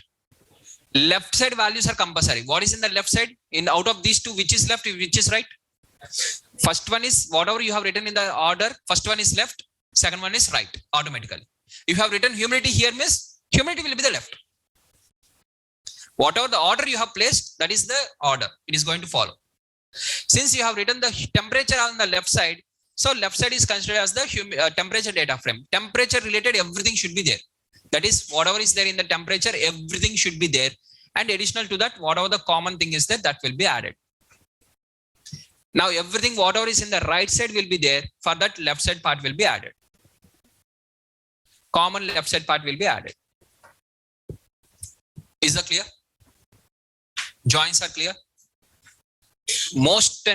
Left side values are compulsory. What is in the left side? In out of these two, which is left, which is right? First one is whatever you have written in the order. First one is left. Second one is right automatically. If you have written humidity here means humidity will be the left. Whatever the order you have placed, that is the order it is going to follow. Since you have written the temperature on the left side, so left side is considered as the temperature data frame. Temperature related everything should be there. That is whatever is there in the temperature, everything should be there. And additional to that, whatever the common thing is there, that will be added. Now everything, whatever is in the right side will be there. For that left side part will be added. Common left side part will be added. Is that clear? Joins are clear? Most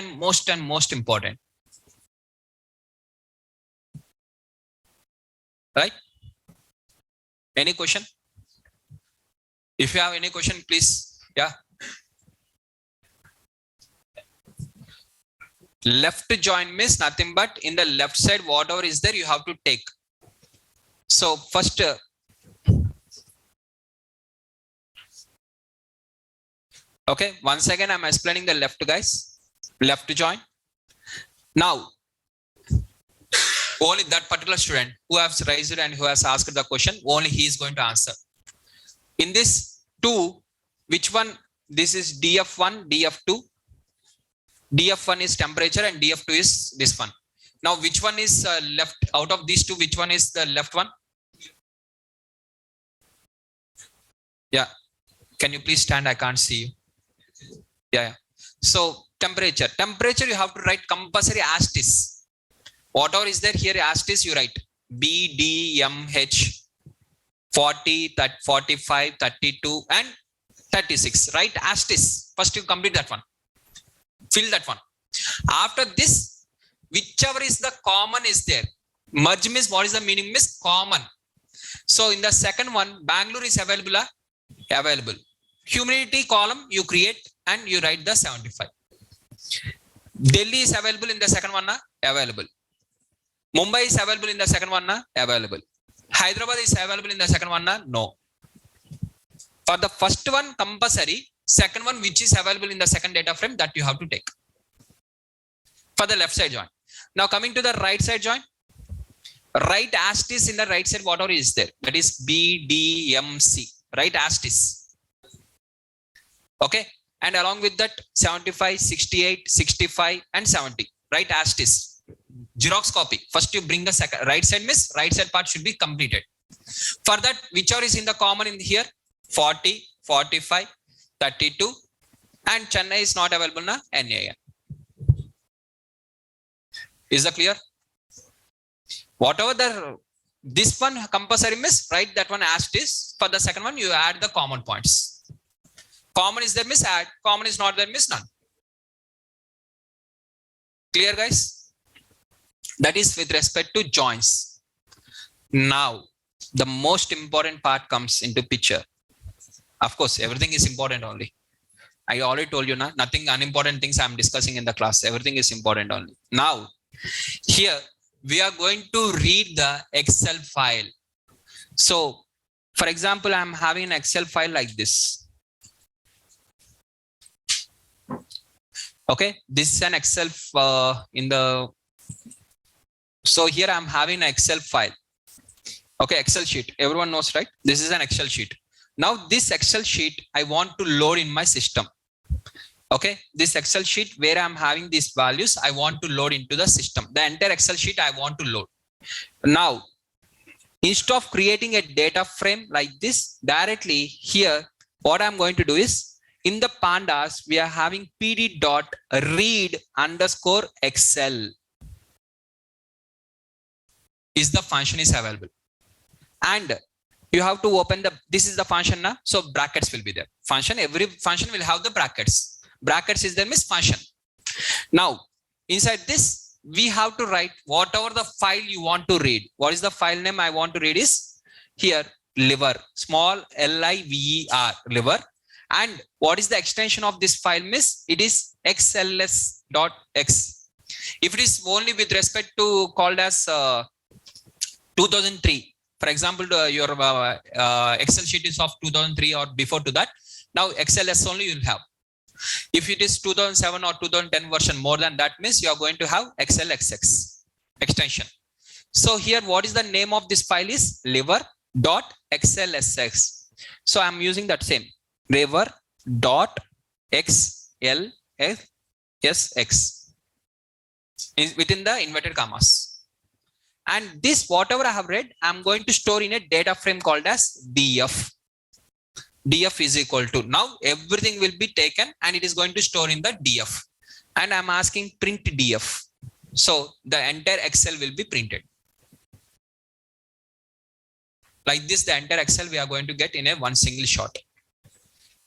important. Right? Any question? If you have any question, please. Yeah. Left join means nothing but in the left side, whatever is there, you have to take. So first, okay, once again, I'm explaining the left, guys. Left join. Now, only that particular student who has raised and who has asked the question, only he is going to answer. In this two, which one? This is DF1, DF2. DF1 is temperature and DF2 is this one. Now, which one is left out of these two? Which one is the left one? Yeah. Can you please stand? I can't see you. Yeah. So temperature. Temperature you have to write compulsory asterisk. Whatever is there here, asterisk you write. B, D, M, H, 40, 45, 32 and 36. Right? Asterisk. First you complete that one. Fill that one. After this, whichever is the common is there. Merge means what is the meaning? Means common. So in the second one, Bangalore is available. Available. Humidity column you create and you write the 75. Delhi is available in the second one. Available. Mumbai is available in the second one. Available. Hyderabad is available in the second one. No. For the first one compulsory, second one which is available in the second data frame, that you have to take. For the left side join. Now coming to the right side join. Right asterisk in the right side, whatever is there. That is B, D, M, C. Right asterisk. Okay. And along with that 75, 68, 65 and 70. Right asterisk. Xerox copy. First you bring the second right side means right side part should be completed. For that, whichever is in the common in here, 40, 45, 32 and Chennai is not available na NAN. Is that clear? Whatever the this one compulsory means write that one asterisk. For the second one you add the common points. Common is there means add. Common is not there means none. Clear, guys? That is with respect to joins. Now the most important part comes into picture. Of course, everything is important only. I already told you, nothing unimportant things I'm discussing in the class. Everything is important only. Now, here we are going to read the Excel file. So, for example, I'm having an Excel file like this. Okay, this is an Excel so here I'm having an Excel file. Okay, Excel sheet. Everyone knows, right? This is an Excel sheet. Now this Excel sheet I want to load in my system. Okay, this Excel sheet where I'm having these values, I want to load into the system. The entire Excel sheet I want to load. Now, instead of creating a data frame like this, directly here, what I'm going to do is, in the pandas, we are having pd.read_excel is the function is available. And you have to open this is the function now. So brackets will be there. Function, every function will have the brackets. Brackets is there means function. Now, inside this, we have to write whatever the file you want to read. What is the file name I want to read is here, liver, small liver, liver. And what is the extension of this file means? It is xls.x. If it is only with respect to called as 2003, for example, your Excel sheet is of 2003 or before to that. Now XLS only you will have. If it is 2007 or 2010 version, more than that means you are going to have XLXX extension. So here, what is the name of this file is liver.xlsx. So I'm using that same liver.xlsx within the inverted commas. And this, whatever I have read, I'm going to store in a data frame called as df. df is equal to, now everything will be taken and it is going to store in the df. And I'm asking print df. So the entire Excel will be printed. Like this, the entire Excel we are going to get in a one single shot.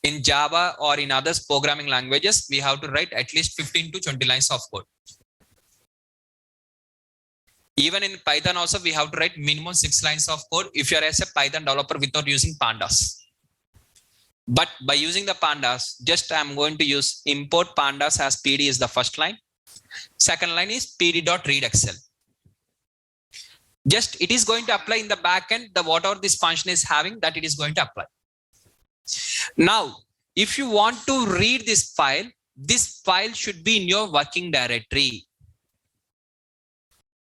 In Java or in other programming languages, we have to write at least 15 to 20 lines of code. Even in Python also, we have to write minimum 6 lines of code if you are as a Python developer without using pandas. But by using the pandas, just I'm going to use import pandas as PD is the first line. Second line is pd.readExcel. Just it is going to apply in the backend, the whatever this function is having, that it is going to apply. Now, if you want to read this file should be in your working directory.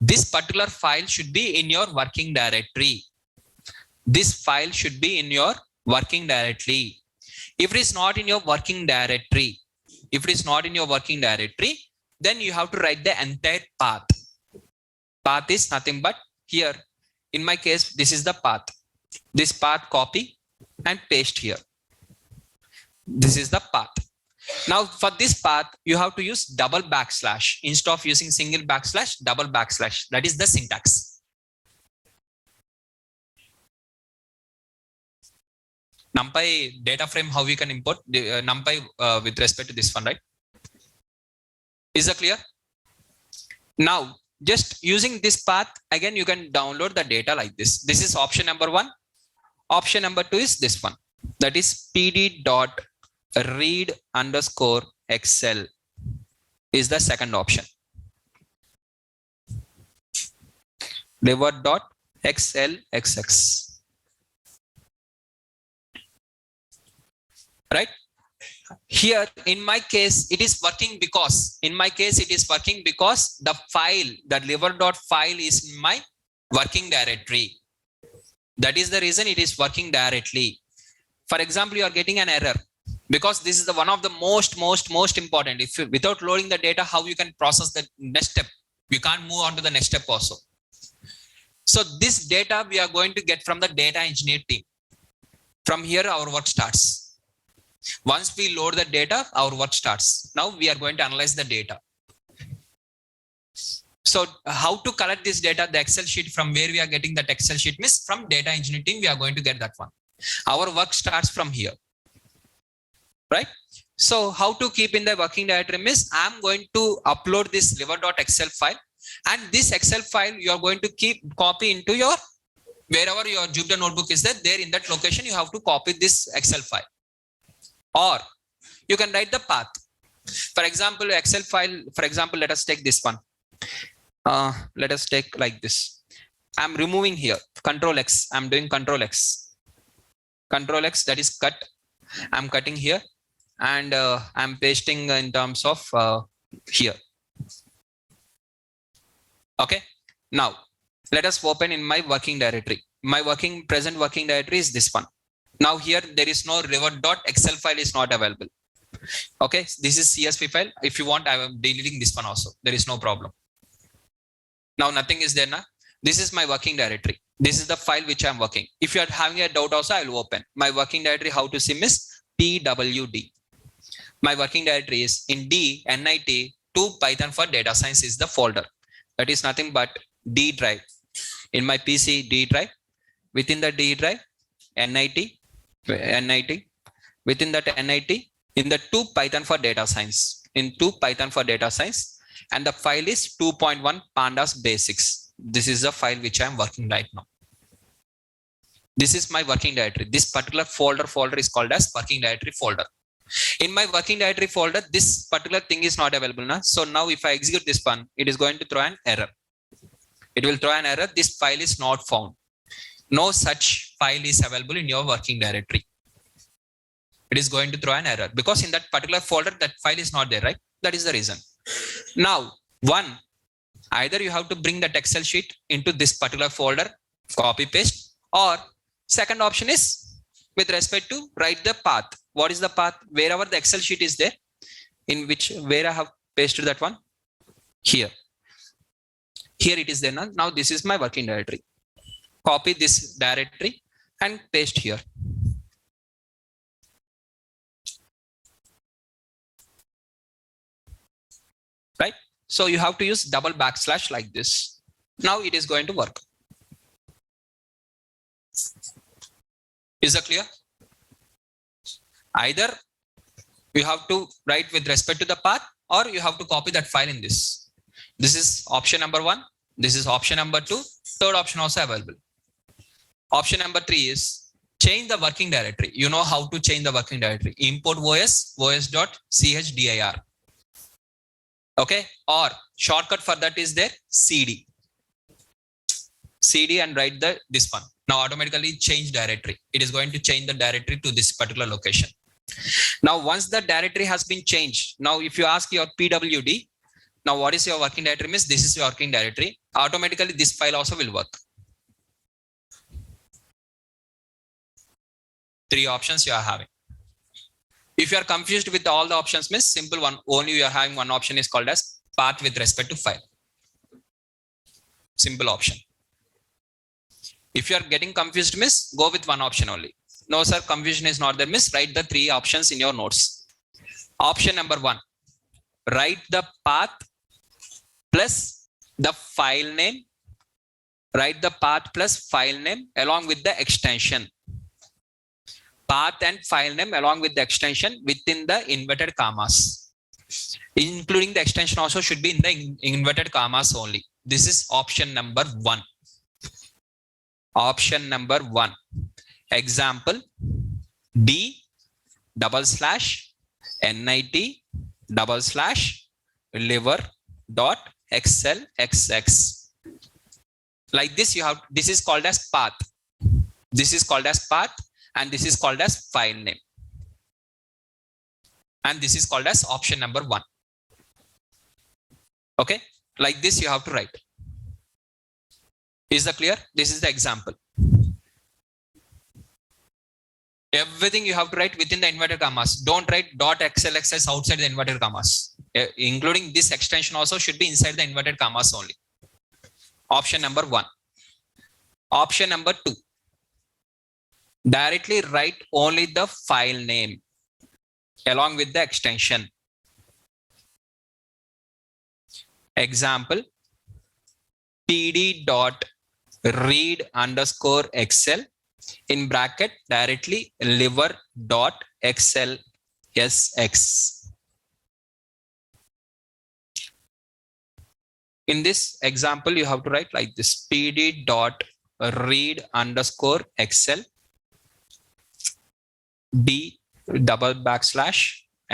This particular file should be in your working directory. This file should be in your working directory. If it is not in your working directory, then you have to write the entire path. Path is nothing but here. In my case, this is the path. This path copy and paste here. This is the path. Now for this path, you have to use double backslash instead of using single backslash, double backslash. That is the syntax. NumPy data frame, how we can import the NumPy with respect to this one, right? Is that clear? Now, just using this path, again, you can download the data like this. This is option number 1. Option number 2 is this one. That is pd.read_excel is the second option. liver.xlxx. Right? Here, in my case, it is working because, the file, that liver.file is in my working directory. That is the reason it is working directly. For example, you are getting an error because this is the one of the most important. If you, without loading the data, how you can process the next step? You can't move on to the next step also. So this data we are going to get from the data engineer team. From here, our work starts. Once we load the data, our work starts. Now we are going to analyze the data. So how to collect this data, the Excel sheet, from where we are getting that Excel sheet means from data engineering team, we are going to get that one. Our work starts from here, right? So how to keep in the working directory means I'm going to upload this liver.excel file, and this Excel file you are going to keep copy into your, wherever your Jupyter notebook is there in that location, you have to copy this Excel file. Or you can write the path. For example, Excel file, for example, let us take this one. Let us take like this. I'm removing here, Control X. I'm doing Control X. Control X, that is cut. I'm cutting here and I'm pasting in terms of here. Okay. Now let us open in my working directory. My present working directory is this one. Now here there is no revert.excel file is not available. Okay, this is CSV file. If you want, I am deleting this one also. There is no problem. Now nothing is there now. This is my working directory. This is the file which I am working. If you are having a doubt also, I will open. My working directory, how to sim is pwd. My working directory is in D, NIT, 2 Python for data science is the folder. That is nothing but D drive. In my PC, D drive. Within the D drive, NIT. Within that NIT, in the 2 Python for data science. In 2 Python for data science. And the file is 2.1 Pandas basics. This is the file which I am working right now. This is my working directory. This particular folder is called as working directory folder. In my working directory folder, this particular thing is not available now. So now if I execute this one, it is going to throw an error. It will throw an error. This file is not found. No such file is available in your working directory. It is going to throw an error because in that particular folder, that file is not there, right? That is the reason. Now, either you have to bring that Excel sheet into this particular folder, copy paste, or second option is with respect to write the path. What is the path? Wherever the Excel sheet is there, where I have pasted that one, here it is there. Now this is my working directory. Copy this directory and paste here. Right? So you have to use double backslash like this. Now it is going to work. Is that clear? Either you have to write with respect to the path or you have to copy that file in this. This is option number 1. This is option number 2. Third option also available. Option number 3 is change the working directory. You know how to change the working directory. Import os.chdir. Okay. Or shortcut for that is there cd. CD and write this one. Now automatically change directory. It is going to change the directory to this particular location. Now once the directory has been changed, now if you ask your pwd, now what is your working directory means this is your working directory. Automatically this file also will work. 3 options you are having. If you are confused with all the options means simple one, only you are having one option is called as path with respect to file. Simple option. If you are getting confused miss, go with one option only. No sir, confusion is not there miss, write the 3 options in your notes. Option number 1, write the path plus the file name. Write the path plus file name along with the extension. Path and file name along with the extension within the inverted commas. Including the extension also should be in the inverted commas only. This is option number 1. Option number 1. Example d/nit/liver.excelxx. Like this you have, this is called as path. This is called as path and this is called as file name. And this is called as option number 1. Okay. Like this you have to write. Is that clear? This is the example. Everything you have to write within the inverted commas. Don't write .xlxs outside the inverted commas. Including this extension also should be inside the inverted commas only. Option number 1. Option number 2. Directly write only the file name along with the extension. Example pd.read_excel in bracket directly liver.xlsx. In this example, you have to write like this pd.read_excel d//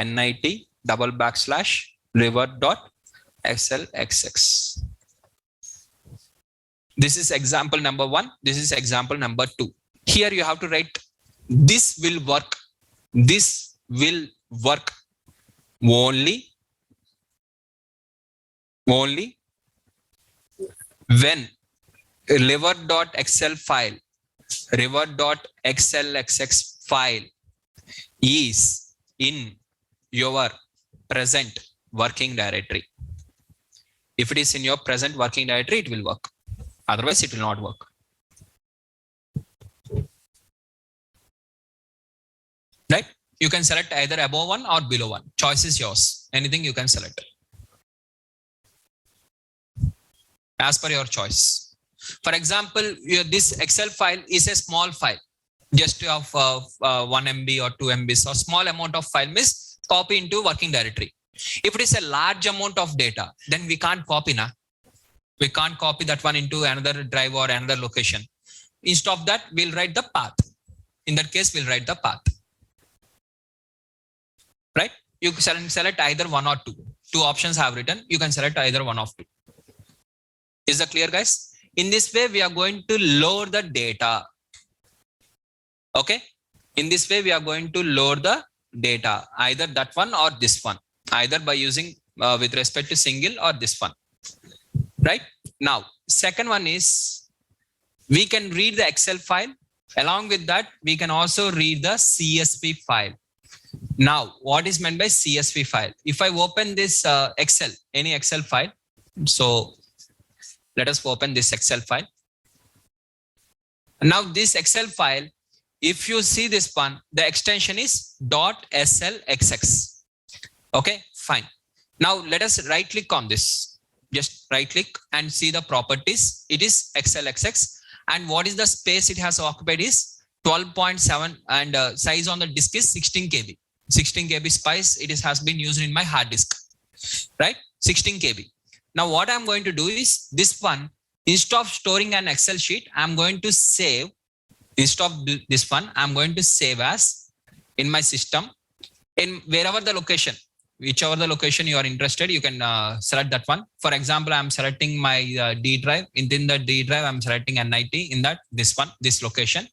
nit /revert.xlxx. This is example number 1. This is example number 2. Here you have to write this will work. This will work only when revert.xlxx file is in your present working directory. If it is in your present working directory, it will work. Otherwise, it will not work. Right? You can select either above one or below one. Choice is yours. Anything you can select. As per your choice. For example, this Excel file is a small file, just of 1 MB or 2 MB. So small amount of file means copy into working directory. If it is a large amount of data, then we can't copy now. We can't copy that one into another drive or another location. Instead of that, we'll write the path. In that case, we'll write the path. Right? You can select either one or two. Two options have written. You can select either one of two. Is that clear, guys? In this way, we are going to load the data. Okay? In this way, we are going to load the data, either that one or this one, either by using with respect to single or this one. Right? Now, second one is we can read the Excel file. Along with that, we can also read the CSV file. Now, what is meant by CSV file? If I open this Excel, any Excel file, so let us open this Excel file. Now, this Excel file, if you see this one, the extension is .slxx. Okay, fine. Now, let us right click on this. Just right click and see the properties. It is XLXX. And what is the space it has occupied is 12.7 and size on the disk is 16 KB. 16 KB space it has been used in my hard disk. Right? 16 KB. Now what I'm going to do is this one, instead of storing an Excel sheet, I'm going to save, instead of this one, I'm going to save as in my system in wherever the location. Whichever the location you are interested, you can select that one. For example, I'm selecting my D drive. Within the D drive, I'm selecting NIT in that this one, this location.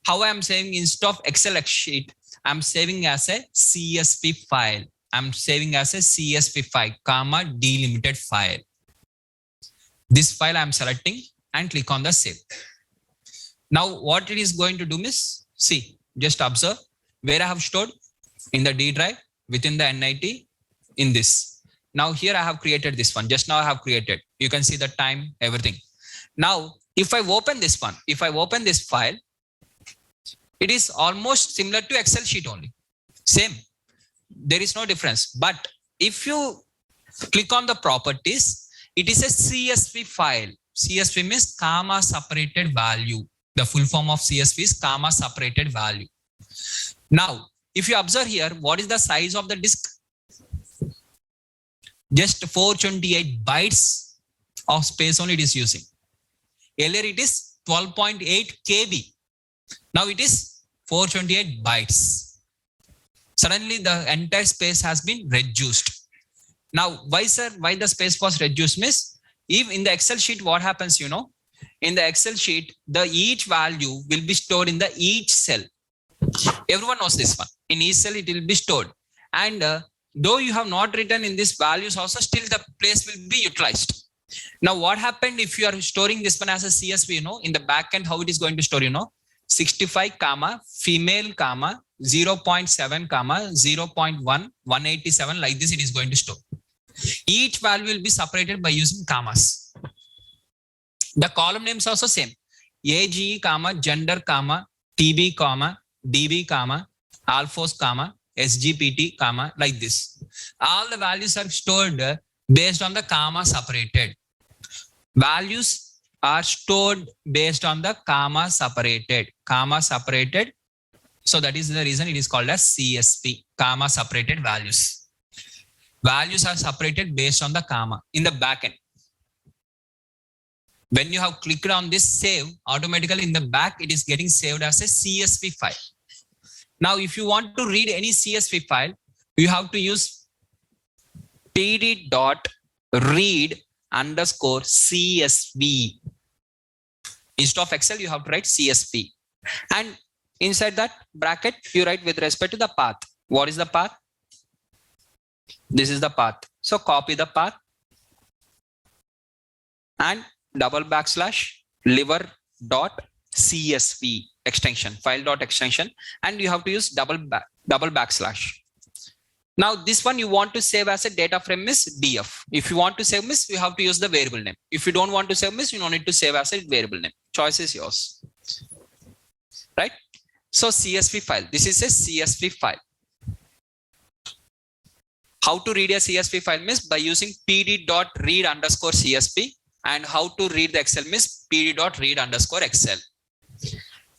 How I am saving instead of Excel sheet, I'm saving as a CSV file. I'm saving as a CSV file, comma delimited file. This file I'm selecting and click on the save. Now what it is going to do is, see, just observe where I have stored in the D drive within the NIT. In this. Now here I have created this one. Just now I have created. You can see the time, everything. Now, if I open this one, if I open this file, it is almost similar to Excel sheet only. Same. There is no difference. But if you click on the properties, it is a CSV file. CSV means comma separated value. The full form of CSV is comma separated value. Now, if you observe here, what is the size of the disk? Just 428 bytes of space only it is using. Earlier it is 12.8 KB. Now it is 428 bytes. Suddenly the entire space has been reduced. Now why, sir, why the space was reduced means, if in the Excel sheet what happens, you know, in the Excel sheet, the each value will be stored in the each cell. Everyone knows this one. In each cell it will be stored. And though you have not written in these values also, still the place will be utilized. Now what happened if you are storing this one as a CSV, you know, in the backend, how it is going to store, you know, 65 comma female comma 0.7 comma 0.1 187, like this it is going to store. Each value will be separated by using commas. The column names also same. AGE comma gender comma TB comma DB comma alphos comma SGPT comma, like this. All the values are stored based on the comma separated. Values are stored based on the comma separated. Comma separated. So that is the reason it is called as CSV, comma separated values. Values are separated based on the comma in the backend. When you have clicked on this save, automatically in the back it is getting saved as a CSV file. Now, if you want to read any CSV file, you have to use pd.read_CSV. Instead of Excel, you have to write CSV. And inside that bracket, you write with respect to the path. What is the path? This is the path. So copy the path and /liver.csv extension, file.extension, and you have to use double backslash. Now this one you want to save as a data frame is df. If you want to save this, you have to use the variable name. If you don't want to save this, you don't need to save as a variable name. Choice is yours. Right? So CSV file. This is a CSV file. How to read a CSV file means by using pd.read_CSV, and how to read the Excel means pd.read_Excel.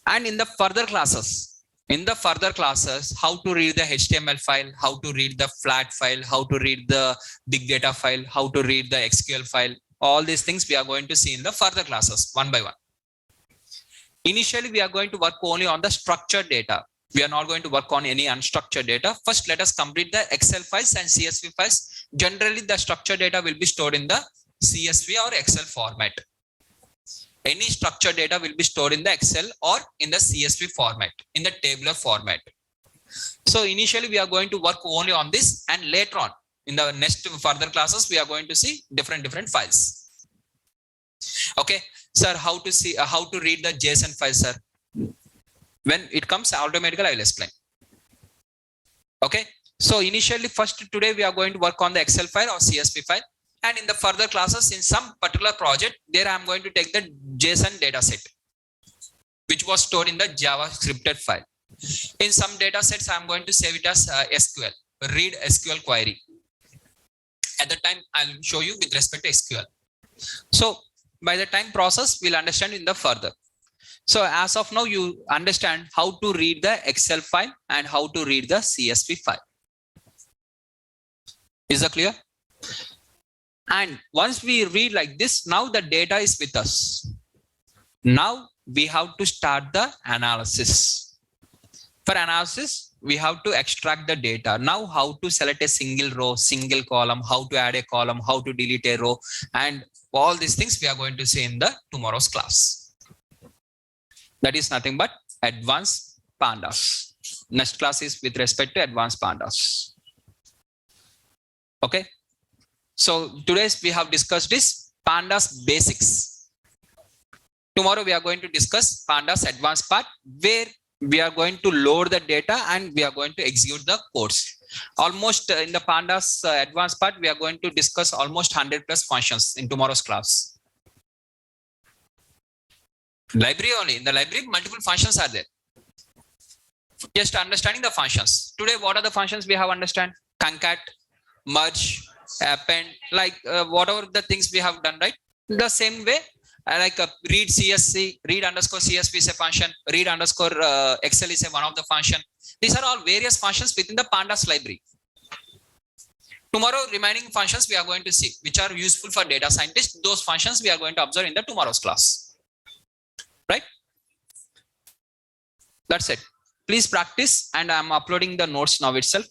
And in the further classes, how to read the HTML file, how to read the flat file, how to read the big data file, how to read the SQL file, all these things we are going to see in the further classes one by one. Initially, we are going to work only on the structured data. We are not going to work on any unstructured data. First, let us complete the Excel files and CSV files. Generally, the structured data will be stored in the CSV or Excel format. Any structured data will be stored in the Excel or in the CSV format, in the tabular format. So initially, we are going to work only on this, and later on, in the next further classes, we are going to see different files. Okay, sir, how to read the JSON file, sir? When it comes automatically, I will explain. Okay, so initially, today we are going to work on the Excel file or CSV file, and in the further classes, in some particular project, there I am going to take the JSON data set, which was stored in the Java scripted file. In some data sets, I am going to save it as SQL, read SQL query. At the time, I'll show you with respect to SQL. So by the time process, we'll understand in the further. So as of now, you understand how to read the Excel file and how to read the CSV file. Is that clear? And once we read like this, now the data is with us. Now we have to start the analysis. For analysis, we have to extract the data. Now how to select a single row, single column, how to add a column, how to delete a row, and all these things we are going to see in the tomorrow's class. That is nothing but advanced pandas. Next class is with respect to advanced pandas. Okay. So today we have discussed this pandas basics. Tomorrow we are going to discuss pandas advanced part, where we are going to load the data and we are going to execute the codes. Almost in the pandas advanced part, we are going to discuss almost 100+ functions in tomorrow's class. Library only. In the library, multiple functions are there. Just understanding the functions. Today, what are the functions we have understand? Concat, merge, append, like whatever the things we have done, right? The same way, like read CSV, read_CSV is a function, read_Excel is one of the function. These are all various functions within the pandas library. Tomorrow, remaining functions we are going to see, which are useful for data scientists. Those functions we are going to observe in the tomorrow's class. Right? That's it. Please practice, and I am uploading the notes now itself.